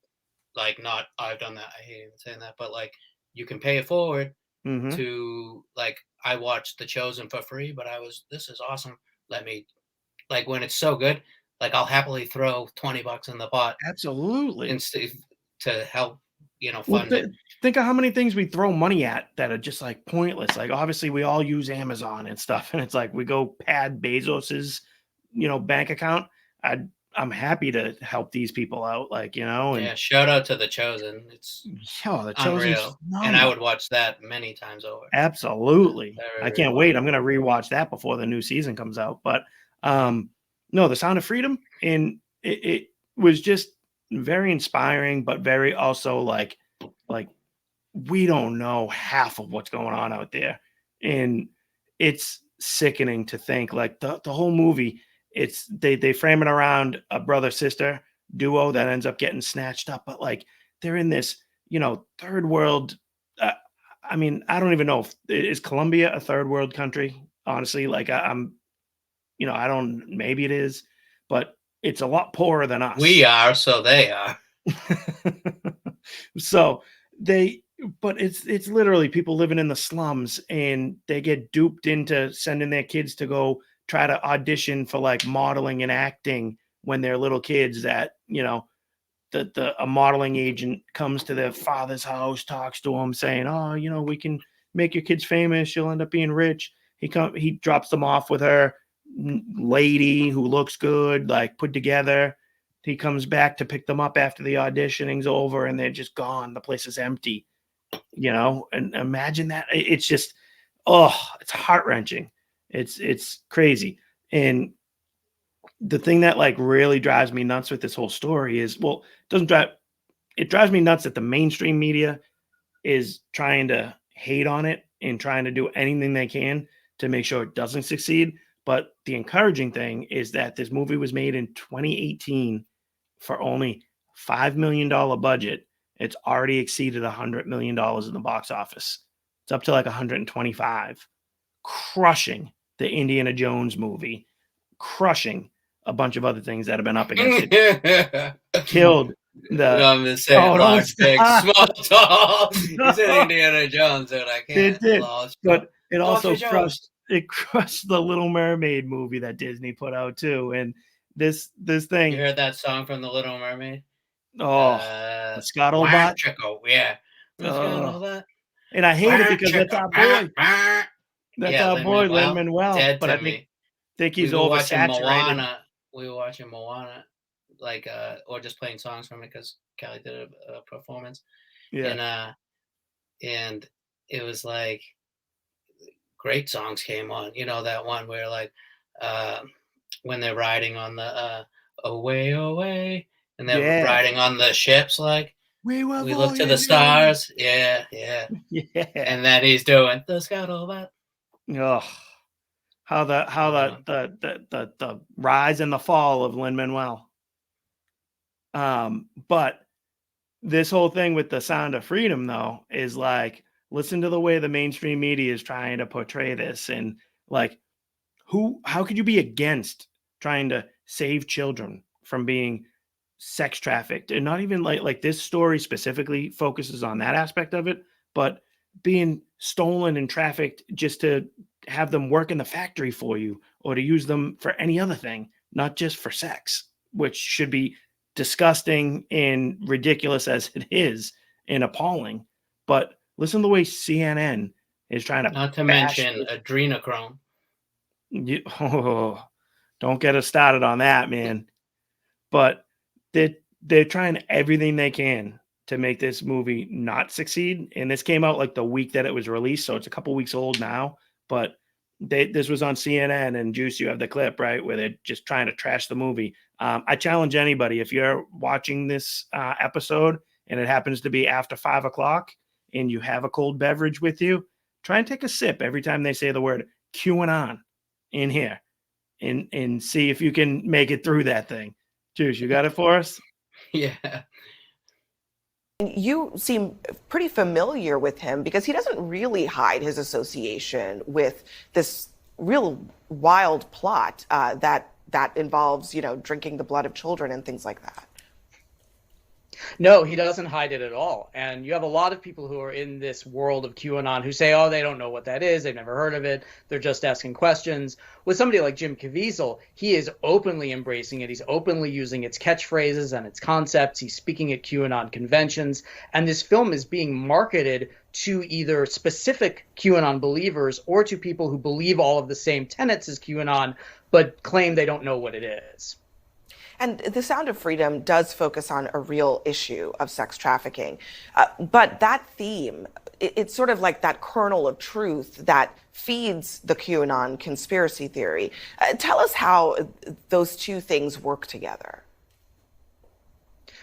done that. I hate even saying that, but like you can pay it forward Mhm. to like I watched The Chosen for free, but this is awesome. Let me like when it's so good, like I'll happily throw $20 in the pot. Absolutely. Instead to help, Well, fund it. think of how many things we throw money at that are just like pointless. Like obviously we all use Amazon and stuff, and it's like we go pad Bezos's, bank account. I'm happy to help these people out, and Yeah, shout out to The Chosen. It's The Chosen's unreal, and I phenomenal. would watch that many times over. Absolutely. Very, I very can't wait. I'm going to rewatch that before the new season comes out. But no, The Sound of Freedom, and it was just very inspiring, but very also like we don't know half of what's going on out there. And it's sickening to think like the whole movie, they frame it around a brother-sister duo that ends up getting snatched up, but like they're in this, third world. I mean, I don't even know is Colombia a third world country? Honestly, like I'm, I don't. Maybe it is, but it's a lot poorer than us. We are, so they are. So but it's literally people living in the slums, and they get duped into sending their kids to go try to audition for like modeling and acting when they're little kids. That a modeling agent comes to their father's house, talks to them, saying, "Oh, we can make your kids famous. You'll end up being rich." He drops them off with her lady who looks good, like put together. He comes back to pick them up after the auditioning's over, and they're just gone. The place is empty, and imagine that. It's just, it's heart-wrenching. It's crazy. And the thing that like really drives me nuts with this whole story is, it drives me nuts that the mainstream media is trying to hate on it and trying to do anything they can to make sure it doesn't succeed. But the encouraging thing is that this movie was made in 2018 for only $5 million budget. It's already exceeded $100 million in the box office. It's up to like 125, crushing the Indiana Jones movie, crushing a bunch of other things that have been up against it. Killed the. I'm just saying, large, big, small, tall. You said Indiana Jones, and I can't. It did, but it also crushed. It crushed the Little Mermaid movie that Disney put out too, and this thing. You heard that song from The Little Mermaid? Oh, Scott Olbot. Yeah. And I hate it because that's our boy. That's our boy, Lin-Manuel. But I think he's oversaturated. We were watching Moana, or just playing songs from it because Kelly did a performance. Yeah. And it was like great songs came on. That one where like when they're riding on the away, away, and they're riding on the ships, like we look to the stars. Yeah. And then he's doing the scuttlebutt. Oh, how the rise and the fall of Lin-Manuel. But this whole thing with The Sound of Freedom, though, is like, listen to the way the mainstream media is trying to portray this, and like, how could you be against trying to save children from being sex trafficked? And not even like this story specifically focuses on that aspect of it, but being stolen and trafficked just to have them work in the factory for you, or to use them for any other thing, not just for sex, which should be disgusting and ridiculous as it is, and appalling. But listen to the way CNN is trying to, not to mention adrenochrome. Don't get us started on that, man. But they're trying everything they can to make this movie not succeed. And this came out like the week that it was released, so it's a couple weeks old now. But this was on CNN, and Juice, you have the clip, right, where they're just trying to trash the movie. I challenge anybody, if you're watching this episode and it happens to be after 5 o'clock and you have a cold beverage with you, try and take a sip every time they say the word QAnon in here, and see if you can make it through that thing. Juice, you got it for us? Yeah. You seem pretty familiar with him because he doesn't really hide his association with this real wild plot that that involves, drinking the blood of children and things like that. No, he doesn't hide it at all. And you have a lot of people who are in this world of QAnon who say, oh, they don't know what that is. They've never heard of it. They're just asking questions. With somebody like Jim Caviezel, he is openly embracing it. He's openly using its catchphrases and its concepts. He's speaking at QAnon conventions. And this film is being marketed to either specific QAnon believers or to people who believe all of the same tenets as QAnon, but claim they don't know what it is. And The Sound of Freedom does focus on a real issue of sex trafficking. But that theme, it's sort of like that kernel of truth that feeds the QAnon conspiracy theory. Tell us how those two things work together.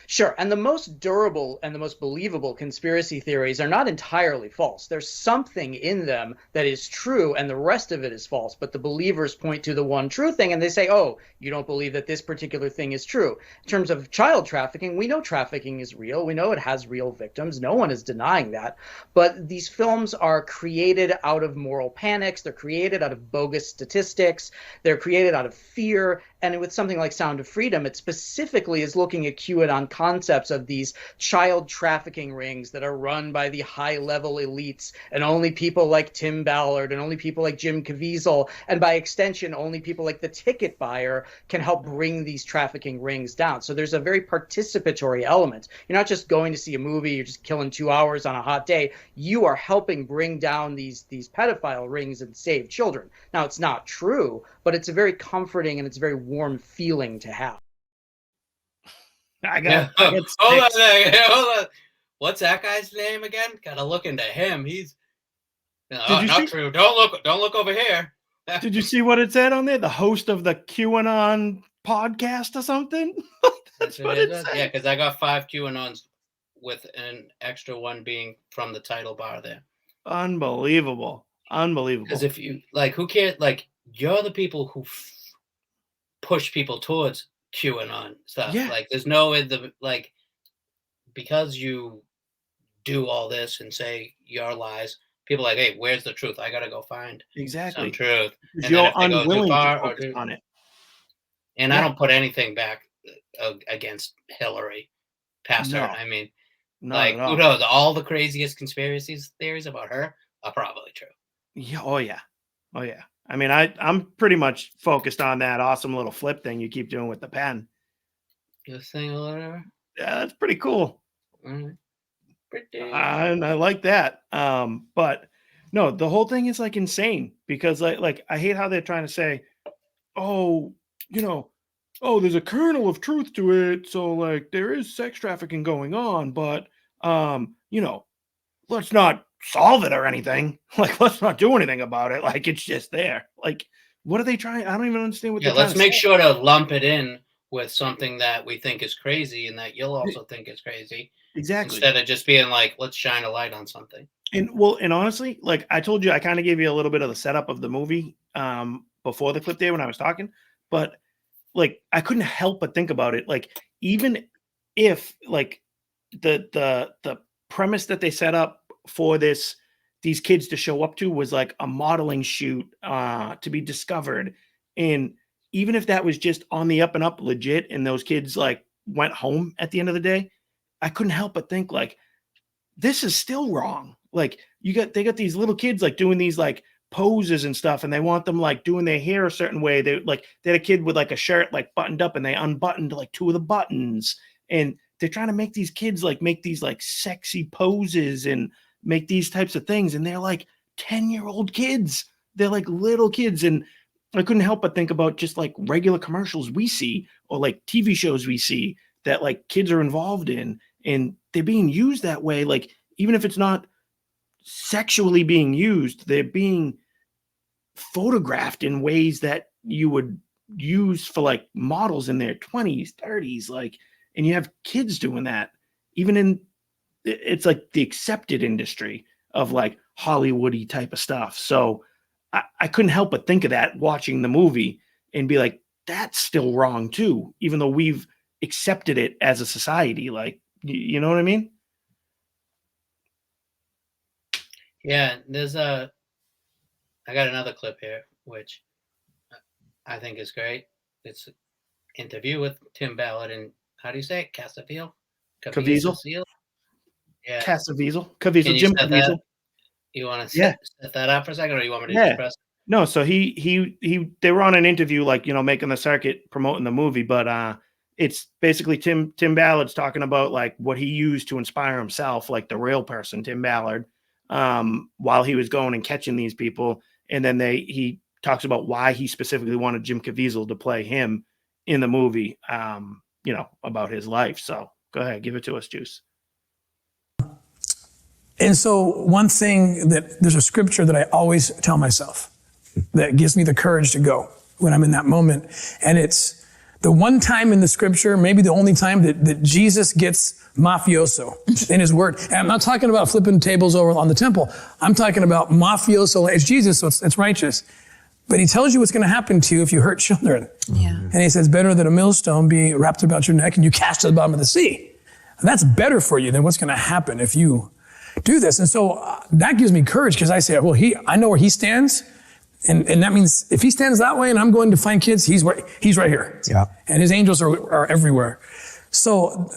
Sure. And the most durable and the most believable conspiracy theories are not entirely false. There's something in them that is true and the rest of it is false. But the believers point to the one true thing and they say, oh, you don't believe that this particular thing is true. In terms of child trafficking, we know trafficking is real. We know it has real victims. No one is denying that. But these films are created out of moral panics. They're created out of bogus statistics. They're created out of fear. And with something like Sound of Freedom, it specifically is looking at QAnon concepts of these child trafficking rings that are run by the high-level elites and only people like Tim Ballard and only people like Jim Caviezel, and by extension, only people like the ticket buyer can help bring these trafficking rings down. So there's a very participatory element. You're not just going to see a movie, you're just killing 2 hours on a hot day. You are helping bring down these pedophile rings and save children. Now, it's not true, but it's a very comforting and it's a very warm feeling to have. I got hold on a second, hold on. What's that guy's name again? Gotta look into him. He's not true. Don't look over here. Did you see what it said on there? The host of the QAnon podcast or something? That's what it said. Yeah, because I got 5 QAnons with an extra one being from the title bar there. Unbelievable. Because if you who cares? You're the people who push people towards QAnon stuff. Yeah. There's no because you do all this and say your lies, people are like, hey, where's the truth? I gotta go find some truth. Because And you're then if they go too unwilling far to focus on it. And I don't put anything back against Hillary past her. No. I mean, Not at all. who knows? All the craziest conspiracy theories about her are probably true. Yeah. Oh yeah. I mean, I'm pretty much focused on that awesome little flip thing you keep doing with the pen. This thing or whatever. Yeah, that's pretty cool. Pretty. And I like that. But no, the whole thing is insane because I hate how they're trying to say, oh, there's a kernel of truth to it. So there is sex trafficking going on, but let's not solve it or anything. Let's not do anything about it. It's just there. What are they trying? I don't even understand what they're trying let's to make say. sure to lump it in with something that we think is crazy and that you'll also think is crazy. Exactly. Instead of just being let's shine a light on something. And honestly, I told you, I kind of gave you a little bit of the setup of the movie before the clip there when I was talking, but I couldn't help but think about it. Even if the premise that they set up for these kids to show up to was a modeling shoot to be discovered, and even if that was just on the up and up legit and those kids went home at the end of the day, I couldn't help but think this is still wrong. They got these little kids doing these poses and stuff, and they want them doing their hair a certain way. They had a kid with a shirt buttoned up and they unbuttoned 2 of the buttons, and they're trying to make these kids make these sexy poses and make these types of things, and they're 10-year-old kids. They're little kids, and I couldn't help but think about just regular commercials we see or TV shows we see that kids are involved in, and they're being used that way. Even if it's not sexually being used, they're being photographed in ways that you would use for models in their 20s, 30s, and you have kids doing that. Even in it's the accepted industry of Hollywoody type of stuff. So I couldn't help but think of that watching the movie and be that's still wrong too, even though we've accepted it as a society. You know what I mean? Yeah, I got another clip here, which I think is great. It's an interview with Tim Ballard and how do you say it? Caviezel? Caviezel? Yeah. Caviezel, Can you Jim set that? Caviezel. You want to Yeah. set that up for a second, or you want me to Yeah. just press? No, so they were on an interview, like, making the circuit, promoting the movie, but it's basically Tim Ballard's talking about like what he used to inspire himself, like the real person, Tim Ballard, while he was going and catching these people. And then he talks about why he specifically wanted Jim Caviezel to play him in the movie, about his life. So go ahead, give it to us, Juice. And so one thing there's a scripture that I always tell myself that gives me the courage to go when I'm in that moment. And it's the one time in the scripture, maybe the only time that Jesus gets mafioso in his word. And I'm not talking about flipping tables over on the temple. I'm talking about mafioso. It's Jesus, so it's righteous. But he tells you what's going to happen to you if you hurt children. Yeah. And he says, better that a millstone be wrapped about your neck and you cast to the bottom of the sea. And that's better for you than what's going to happen if you do this. And so that gives me courage because I say, well, I know where he stands. And that means if he stands that way and I'm going to find kids, he's right here. Yeah. And his angels are everywhere. So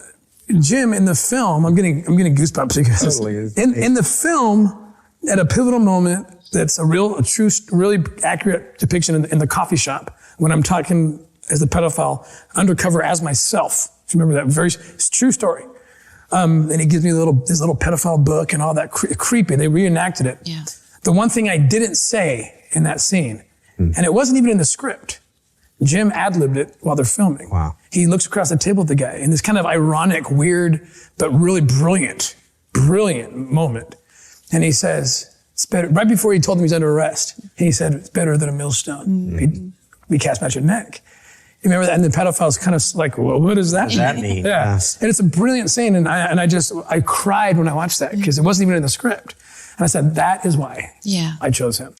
Jim, in the film, I'm getting goosebumps because totally in the film, at a pivotal moment, that's a true, really accurate depiction in the coffee shop when I'm talking as the pedophile undercover as myself. If you remember that, it's a true story. And he gives me this little pedophile book and all that creepy. They reenacted it. Yeah. The one thing I didn't say in that scene, and it wasn't even in the script, Jim ad-libbed it while they're filming. Wow. He looks across the table at the guy in this kind of ironic, weird, but really brilliant moment. And he says, it's better, right before he told him he's under arrest, he said, it's better than a millstone. Be cast at your neck. You remember that? And the pedophile's kind of like, well, what does that mean? What does that mean? Yeah. And it's a brilliant scene. And I cried when I watched that because it wasn't even in the script. And I said, that is why I chose him.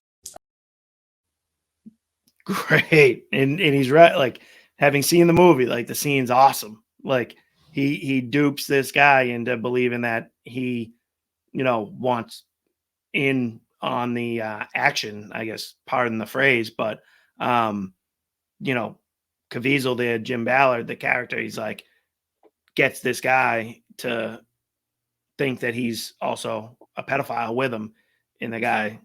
Great. And he's right. Like, having seen the movie, like, the scene's awesome. Like, he dupes this guy into believing that he, wants in on the action, I guess, pardon the phrase, but, Caviezel there, Jim Ballard, the character, he's like, gets this guy to think that he's also a pedophile with him. And the guy,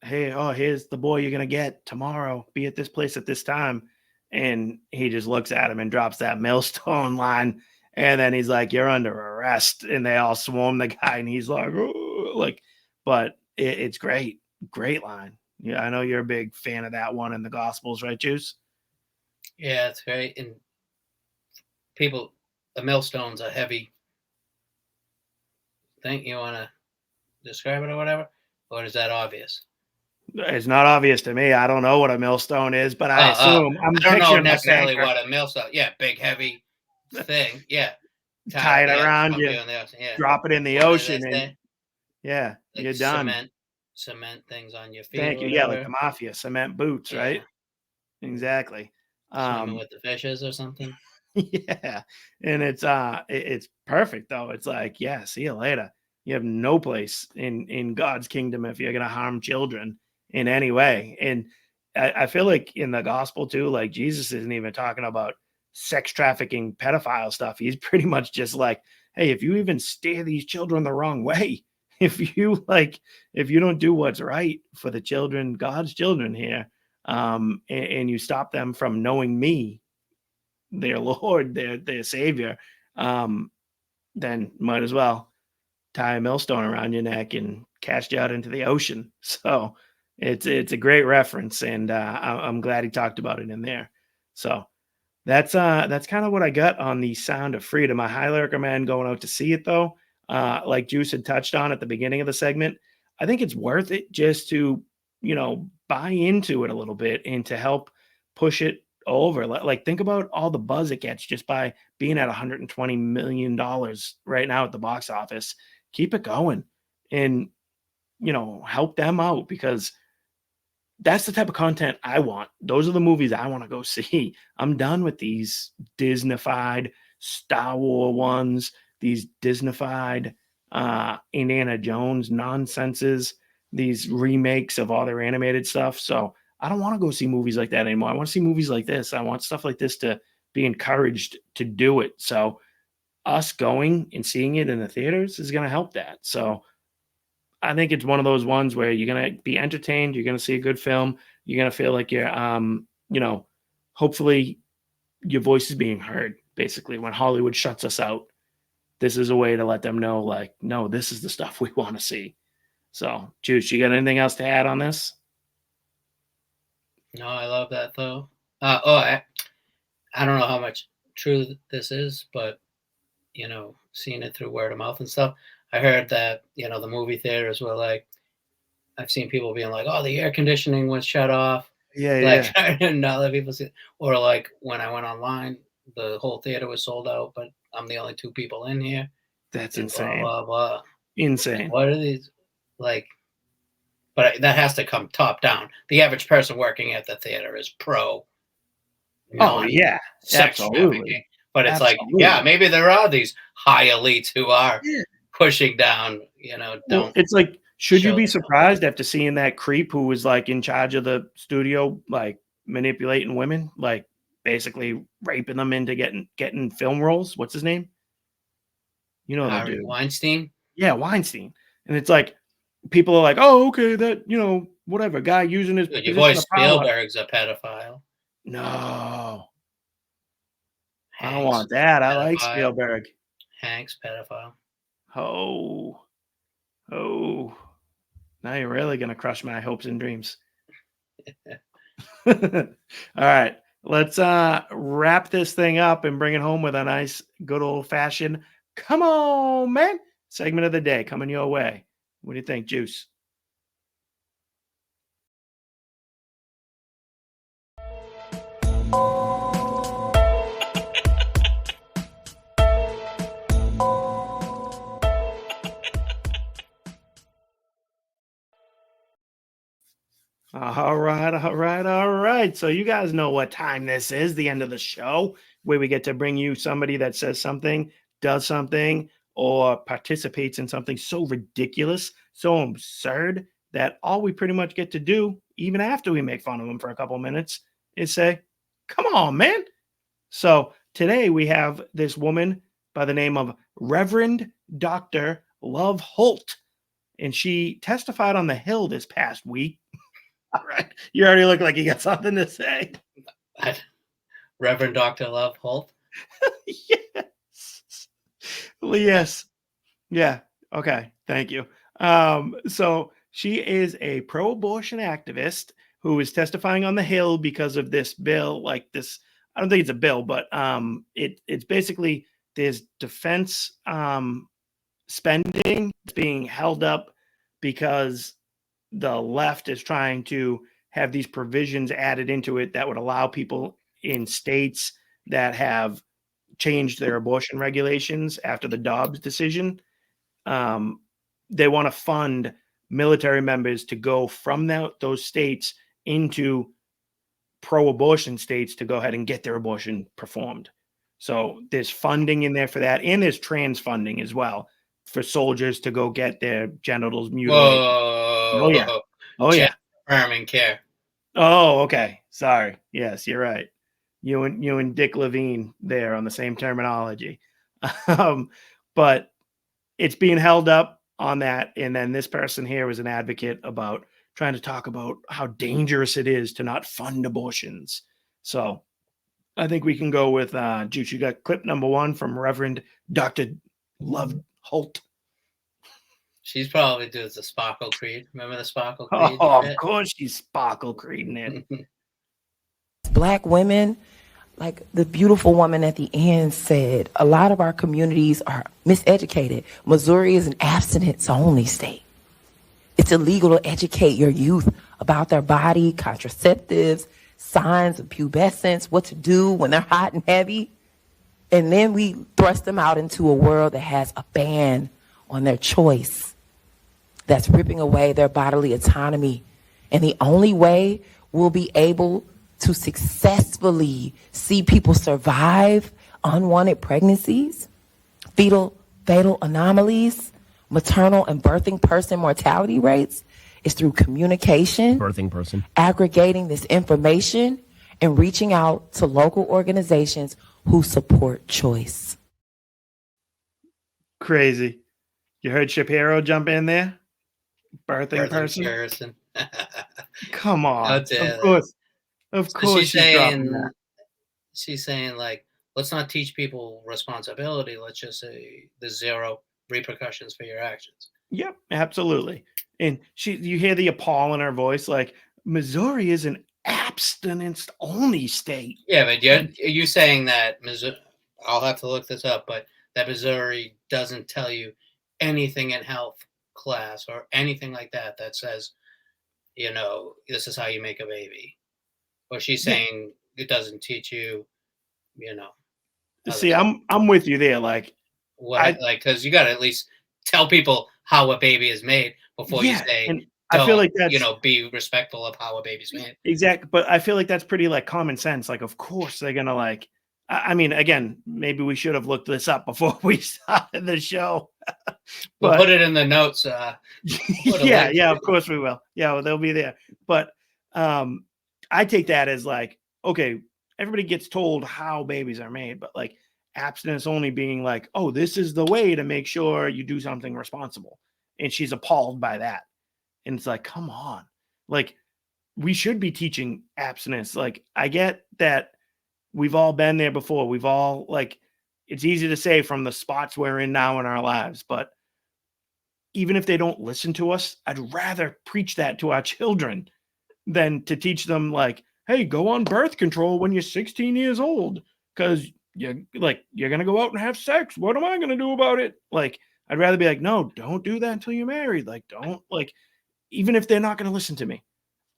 hey, here's the boy you're going to get tomorrow. Be at this place at this time. And he just looks at him and drops that millstone line. And then he's like, you're under arrest. And they all swarm the guy. And he's like, but it's great. Great line. Yeah, I know you're a big fan of that one in the Gospels, right, Juice? Yeah, it's great. And the millstone's a heavy thing. You want to describe it or whatever? Or is that obvious? It's not obvious to me. I don't know what a millstone is, but I assume I don't know necessarily what a millstone. Yeah, big, heavy thing. Yeah. Tie it around you, drop it in the ocean, and like you're done. Cement things on your feet. Thank you. Yeah, like the mafia, cement boots, right? Exactly. Swimming with the fishes or something. Yeah, and it's perfect though. It's like, see you later. You have no place in God's kingdom if you're gonna harm children in any way. And I feel like in the gospel too, like Jesus isn't even talking about sex trafficking, pedophile stuff. He's pretty much just like, hey, if you even steer these children the wrong way, if you don't do what's right for the children, God's children here, and you stop them from knowing me, their Lord, their Savior, then might as well tie a millstone around your neck and cast you out into the ocean. So it's a great reference, and I'm glad he talked about it in there. So that's kind of what I got on the Sound of Freedom. I highly recommend going out to see it though. Like Juice had touched on at the beginning of the segment, I think it's worth it just to, buy into it a little bit and to help push it over. Like, think about all the buzz it gets just by being at $120 million right now at the box office. Keep it going and, help them out, because that's the type of content I want. Those are the movies I want to go see. I'm done with these Disney-fied Star Wars ones, these Disney-fied Indiana Jones nonsenses, these remakes of all their animated stuff. So I don't want to go see movies like that anymore. I want to see movies like this. I want stuff like this to be encouraged to do it. So us going and seeing it in the theaters is going to help that. So I think it's one of those ones where you're going to be entertained. You're going to see a good film. You're going to feel like you're, hopefully your voice is being heard. Basically, when Hollywood shuts us out, this is a way to let them know, like, no, this is the stuff we want to see. So, Juice, you got anything else to add on this? No, I love that though. I don't know how much true this is, but seeing it through word of mouth and stuff, I heard that the movie theaters were like, I've seen people being like, "Oh, the air conditioning was shut off." Yeah. I did not let people see it. Or like when I went online, the whole theater was sold out, but I'm the only 2 people in here. That's and insane. Blah, blah, blah. Insane. What are these like? But that has to come top down. The average person working at the theater is pro. Oh yeah, sex trafficking. But it's like, yeah, maybe there are these high elites who are pushing down. It's like, should you be surprised after seeing that creep who was like in charge of the studio, like manipulating women, like basically raping them into getting film roles? What's his name? The dude. Weinstein. Yeah, Weinstein. And it's like, people are like, oh, okay, that, whatever, guy using his Your boy Spielberg's a pedophile. No. I don't want that. I like Spielberg. Hank's pedophile. Oh. Now you're really going to crush my hopes and dreams. All right. Let's wrap this thing up and bring it home with a nice, good old-fashioned, come on, man, segment of the day coming your way. What do you think, Juice? All right. So you guys know what time this is, the end of the show, where we get to bring you somebody that says something, does something, or participates in something so ridiculous, so absurd, that all we pretty much get to do, even after we make fun of them for a couple minutes, is say, come on, man. So today we have this woman by the name of Reverend Doctor Love Holt, and she testified on the Hill this past week. All right. You already look like you got something to say. Reverend Doctor Love Holt? Yes. Yeah. Okay. Thank you. So she is a pro-abortion activist who is testifying on the Hill because of this bill, like this. I don't think it's a bill, but it's basically there's defense spending being held up because the left is trying to have these provisions added into it that would allow people in states that have changed their abortion regulations after the Dobbs decision. They want to fund military members to go from those states into pro-abortion states to go ahead and get their abortion performed. So there's funding in there for that. And there's trans funding as well for soldiers to go get their genitals mutilated. Whoa. Oh yeah. Affirming care. Oh, okay. Sorry. Yes, you're right. You and Dick Levine there on the same terminology. But it's being held up on that. And then this person here was an advocate about trying to talk about how dangerous it is to not fund abortions. So I think we can go with Juice. You got clip number 1 from Reverend Dr. Love Holt. She's probably doing the Sparkle Creed. Remember the Sparkle Creed? Oh, of course she's Sparkle Creeding it. Black women, like the beautiful woman at the end said, a lot of our communities are miseducated. Missouri is an abstinence-only state. It's illegal to educate your youth about their body, contraceptives, signs of pubescence, what to do when they're hot and heavy. And then we thrust them out into a world that has a ban on their choice, that's ripping away their bodily autonomy. And the only way we'll be able to successfully see people survive unwanted pregnancies, fatal anomalies, maternal and birthing person mortality rates, is through communication, birthing person, aggregating this information, and reaching out to local organizations who support choice. Crazy. You heard Shapiro jump in there? Birthing person? person. Come on. How dare Of they. course. Of So course she's dropping that. she's saying like, let's not teach people responsibility. Let's just say there's zero repercussions for your actions. Yep, absolutely. And you hear the appall in her voice, like, Missouri is an abstinence-only state. Yeah, but you saying that Missouri, I'll have to look this up, but that Missouri doesn't tell you anything in health class or anything like that that says, this is how you make a baby. Or she's saying it doesn't teach you, See, I'm with you there. Like, because you got to at least tell people how a baby is made before you say, and I feel like that's, be respectful of how a baby's made. Exactly. But I feel like that's pretty like common sense. Like, of course they're going to like, I mean, again, maybe we should have looked this up before we started the show. We'll put it in the notes. Yeah, of course we will. Yeah, well, they'll be there. But I take that as like, okay, everybody gets told how babies are made, but like abstinence only being like, oh, this is the way to make sure you do something responsible. And she's appalled by that. And it's like, come on. Like, we should be teaching abstinence. Like, I get that we've all been there before. We've all, like, it's easy to say from the spots we're in now in our lives, but even if they don't listen to us, I'd rather preach that to our children than to teach them like, hey, go on birth control when you're 16 years old because you're going to go out and have sex. What am I going to do about it? Like, I'd rather be like, no, don't do that until you're married. Like, don't, like, even if they're not going to listen to me.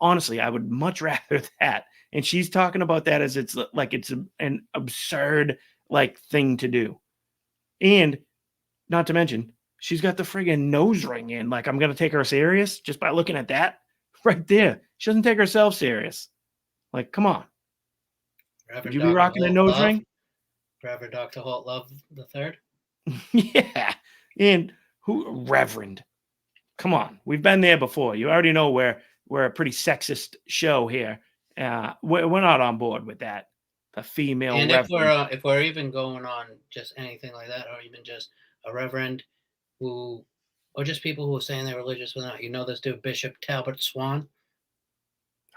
Honestly, I would much rather that. And she's talking about that as it's like it's an absurd like thing to do. And not to mention, she's got the friggin' nose ring in. Like, I'm going to take her serious just by looking at that right there. She doesn't take herself serious. Like, come on. Would you be rocking a nose ring? Reverend Doctor Holt Love the Third? Yeah. And who? Reverend. Come on. We've been there before. You already know we're a pretty sexist show here. We're not on board with that. The female and reverend. If we're even going on just anything like that, or even just a reverend or just people who are saying they're religious or not, this dude Bishop Talbot Swan.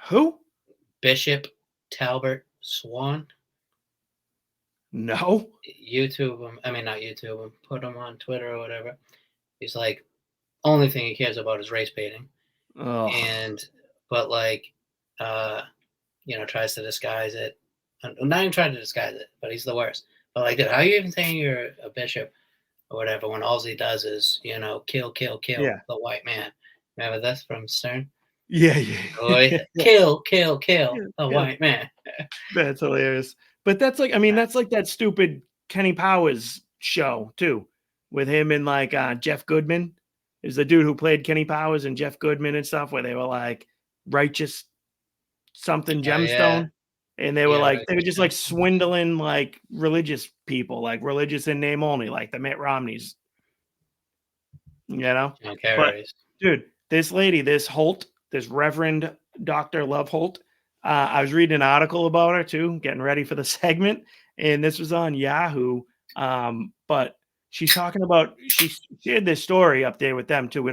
Who? Bishop Talbot Swan. No. YouTube him. I mean, not YouTube him. Put him on Twitter or whatever. He's like, only thing he cares about is race baiting. Oh. But tries to disguise it. Not even trying to disguise it, but he's the worst. But like, dude, how are you even saying you're a bishop or whatever when all he does is, kill the white man? Remember that's from Stern? Yeah. Kill the white man. That's hilarious. But that's like, I mean, that's like that stupid Kenny Powers show too, with him and like Jeff Goodman. Is the dude who played Kenny Powers and Jeff Goodman and stuff, where they were like righteous something gemstone. And they were they were just like swindling like religious people, like religious in name only, like the Mitt Romneys. But dude, this lady, this Holt, this Reverend Doctor Love Holt, I was reading an article about her too, getting ready for the segment, and this was on Yahoo. But she's talking about, she shared this story up there with them too. We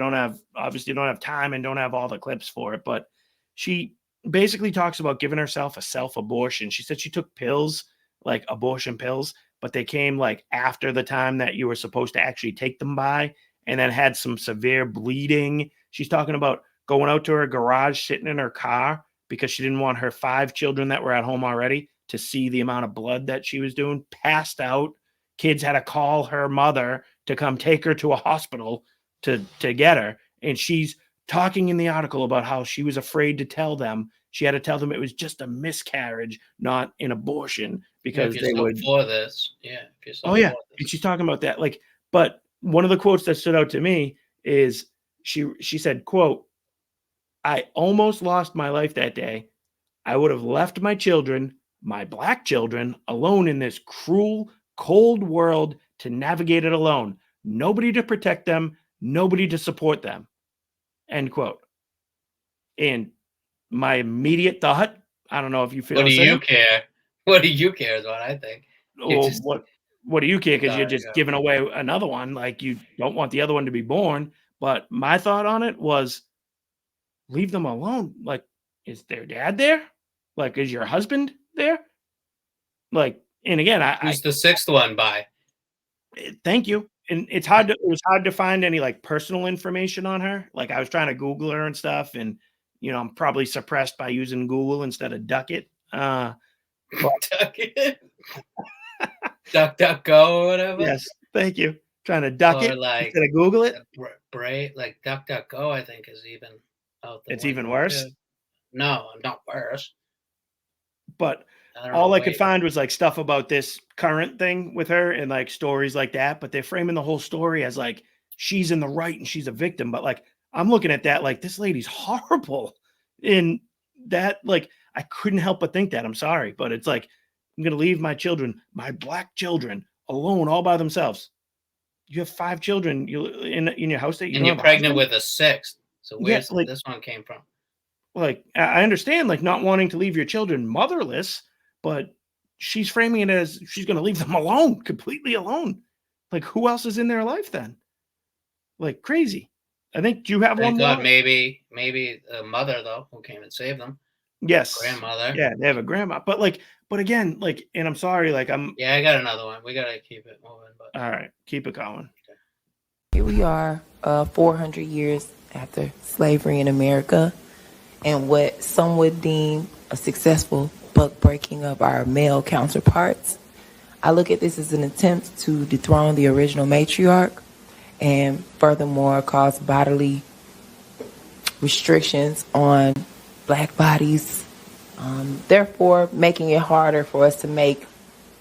obviously don't have time and don't have all the clips for it, but she basically talks about giving herself a self-abortion. She said she took pills, like abortion pills, but they came like after the time that you were supposed to actually take them by, and then had some severe bleeding. She's talking about going out to her garage, sitting in her car because she didn't want her 5 children that were at home already to see the amount of blood that she was doing, passed out. Kids had to call her mother to come take her to a hospital to get her. And she's talking in the article about how she was afraid to tell them. She had to tell them it was just a miscarriage, not an abortion, because they would. For this, Oh yeah, and she's talking about that. Like, but one of the quotes that stood out to me is she said, "quote I almost lost my life that day. I would have left my children, my black children, alone in this cruel, cold world to navigate it alone. Nobody to protect them, nobody to support them." End quote. And my immediate thought, I don't know if you feel What the do same. you care? What do you care is what I think. Or what do you care? Because you're Sorry, just go. giving away another one. Like, you don't want the other one to be born. But my thought on it was, leave them alone. Like, is their dad there? Like, is your husband there? Like, and again, Who's the sixth one by? Thank you. And it was hard to find any like personal information on her. Like, I was trying to Google her and stuff, and I'm probably suppressed by using Google instead of Duckit. Duckit. DuckDuckGo or whatever. Yes, thank you. Trying to duck Or it like instead of Google it. Like DuckDuckGo, I think is even out the It's even worse. too. No, not worse. But all I could find was like stuff about this current thing with her and like stories like that. But they're framing the whole story as like she's in the right and she's a victim. But like, I'm looking at that like, this lady's horrible. And that, like, I couldn't help but think that. I'm sorry, but it's like, I'm going to leave my children, my black children, alone all by themselves. You have 5 children in your house that you and you're pregnant with a 6th. So where's this one came from? Like, I understand like not wanting to leave your children motherless, but she's framing it as she's going to leave them alone, completely alone. Like, who else is in their life then? Like, crazy. I think you have Thank one God, more. maybe a mother though who came and saved them. Yes, grandmother. Yeah, they have a grandma, but again, like, and I'm sorry, like Yeah, I got another one. We gotta keep it moving. But all right, keep it going. Here we are, 400 years after slavery in America, and what some would deem a successful buck breaking of our male counterparts. I look at this as an attempt to dethrone the original matriarch and furthermore cause bodily restrictions on black bodies, therefore making it harder for us to make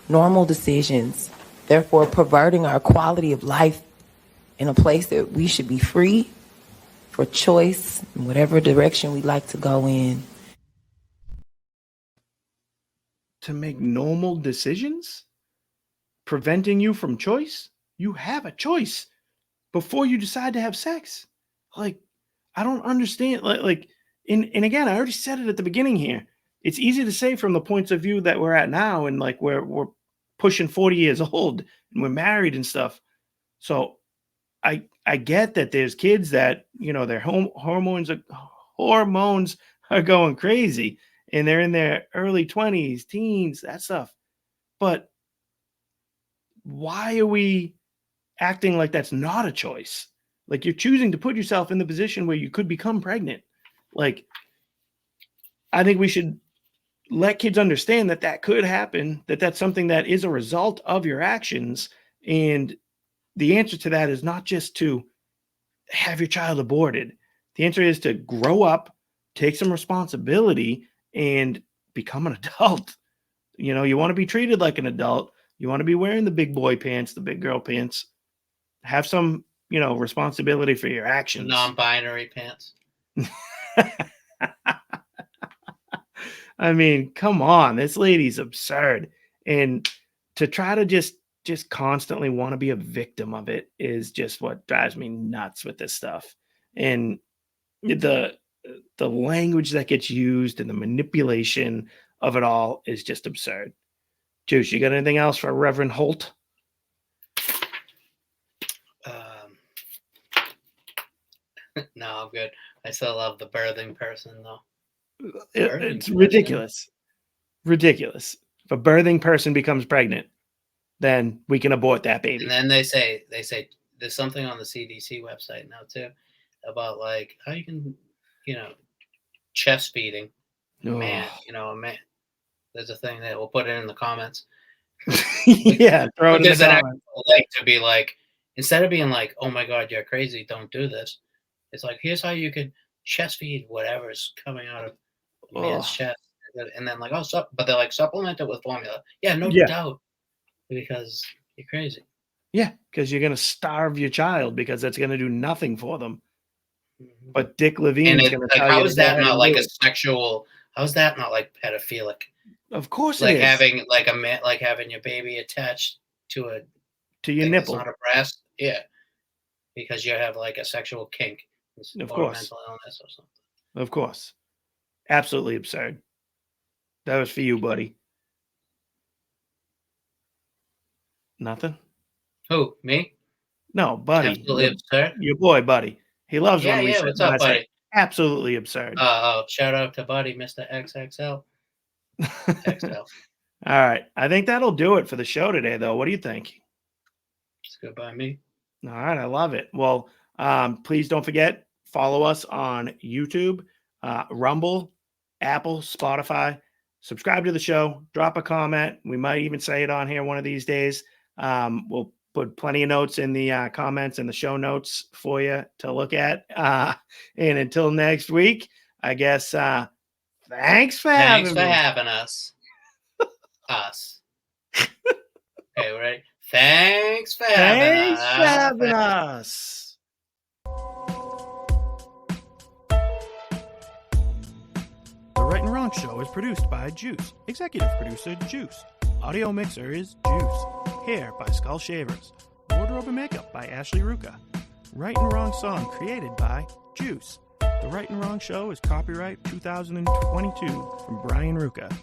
normal decisions, therefore perverting our quality of life in a place that we should be free for choice in whatever direction we like to go in. To make normal decisions? Preventing you from choice? You have a choice before you decide to have sex. Like, I don't understand. And again, I already said it at the beginning here. It's easy to say from the points of view that we're at now, and like we're pushing 40 years old and we're married and stuff. So I get that there's kids that, their hormones are going crazy and they're in their early 20s, teens, that stuff. But why are we acting like that's not a choice? Like, you're choosing to put yourself in the position where you could become pregnant. Like, I think we should let kids understand that that could happen, that that's something that is a result of your actions. And the answer to that is not just to have your child aborted. The answer is to grow up, take some responsibility, and become an adult. You want to be treated like an adult. You want to be wearing the big boy pants, the big girl pants. Have some, responsibility for your actions. Non-binary pants. I mean, come on, this lady's absurd. And to try to just constantly want to be a victim of it is just what drives me nuts with this stuff. And the language that gets used and the manipulation of it all is just absurd. Juice, you got anything else for Reverend Holt? No, I'm good. I still love the birthing person though. It's ridiculous. Ridiculous. If a birthing person becomes pregnant, then we can abort that baby. And then they say there's something on the CDC website now too about like how you can, chest feeding. Man, man. There's a thing that we'll put it in the comments. Yeah, throw it in the comments. Like to be like, instead of being like, oh my God, you're crazy, don't do this. It's like, here's how you can chest feed whatever's coming out of a man's chest. And then like, but they're like, supplement it with formula. Yeah, no doubt. Because you're crazy. Yeah, because you're going to starve your child because that's going to do nothing for them. But Dick Levine is going to tell you. How is that not like a sexual? How is that not like pedophilic? Of course, like it is. Having like a man, like having your baby attached to your nipple, not a breast. Yeah, because you have like a sexual kink, of or course, mental illness or something. Of course. Absolutely absurd. That was for you, buddy. Nothing? Who, me? No, buddy. Absolutely absurd. Your boy, buddy. He loves Yeah, when we yeah. say, What's up, buddy? absolutely absurd. Shout out to buddy, Mr. XXL. XL. All right. I think that'll do it for the show today, though. What do you think? It's good by me. All right. I love it. Well, please don't forget, follow us on YouTube, Rumble, Apple, Spotify. Subscribe to the show. Drop a comment. We might even say it on here one of these days. We'll put plenty of notes in the comments and the show notes for you to look at. And until next week, I guess thanks for having us. Us. Okay, right. Thanks for having us. The Right and Wrong Show is produced by Juice. Executive producer, Juice. Audio mixer is Juice. Hair by Skull Shavers. Wardrobe and makeup by Ashley Ruka. Right and Wrong song created by Juice. The Right and Wrong Show is copyright 2022 from Brian Ruka.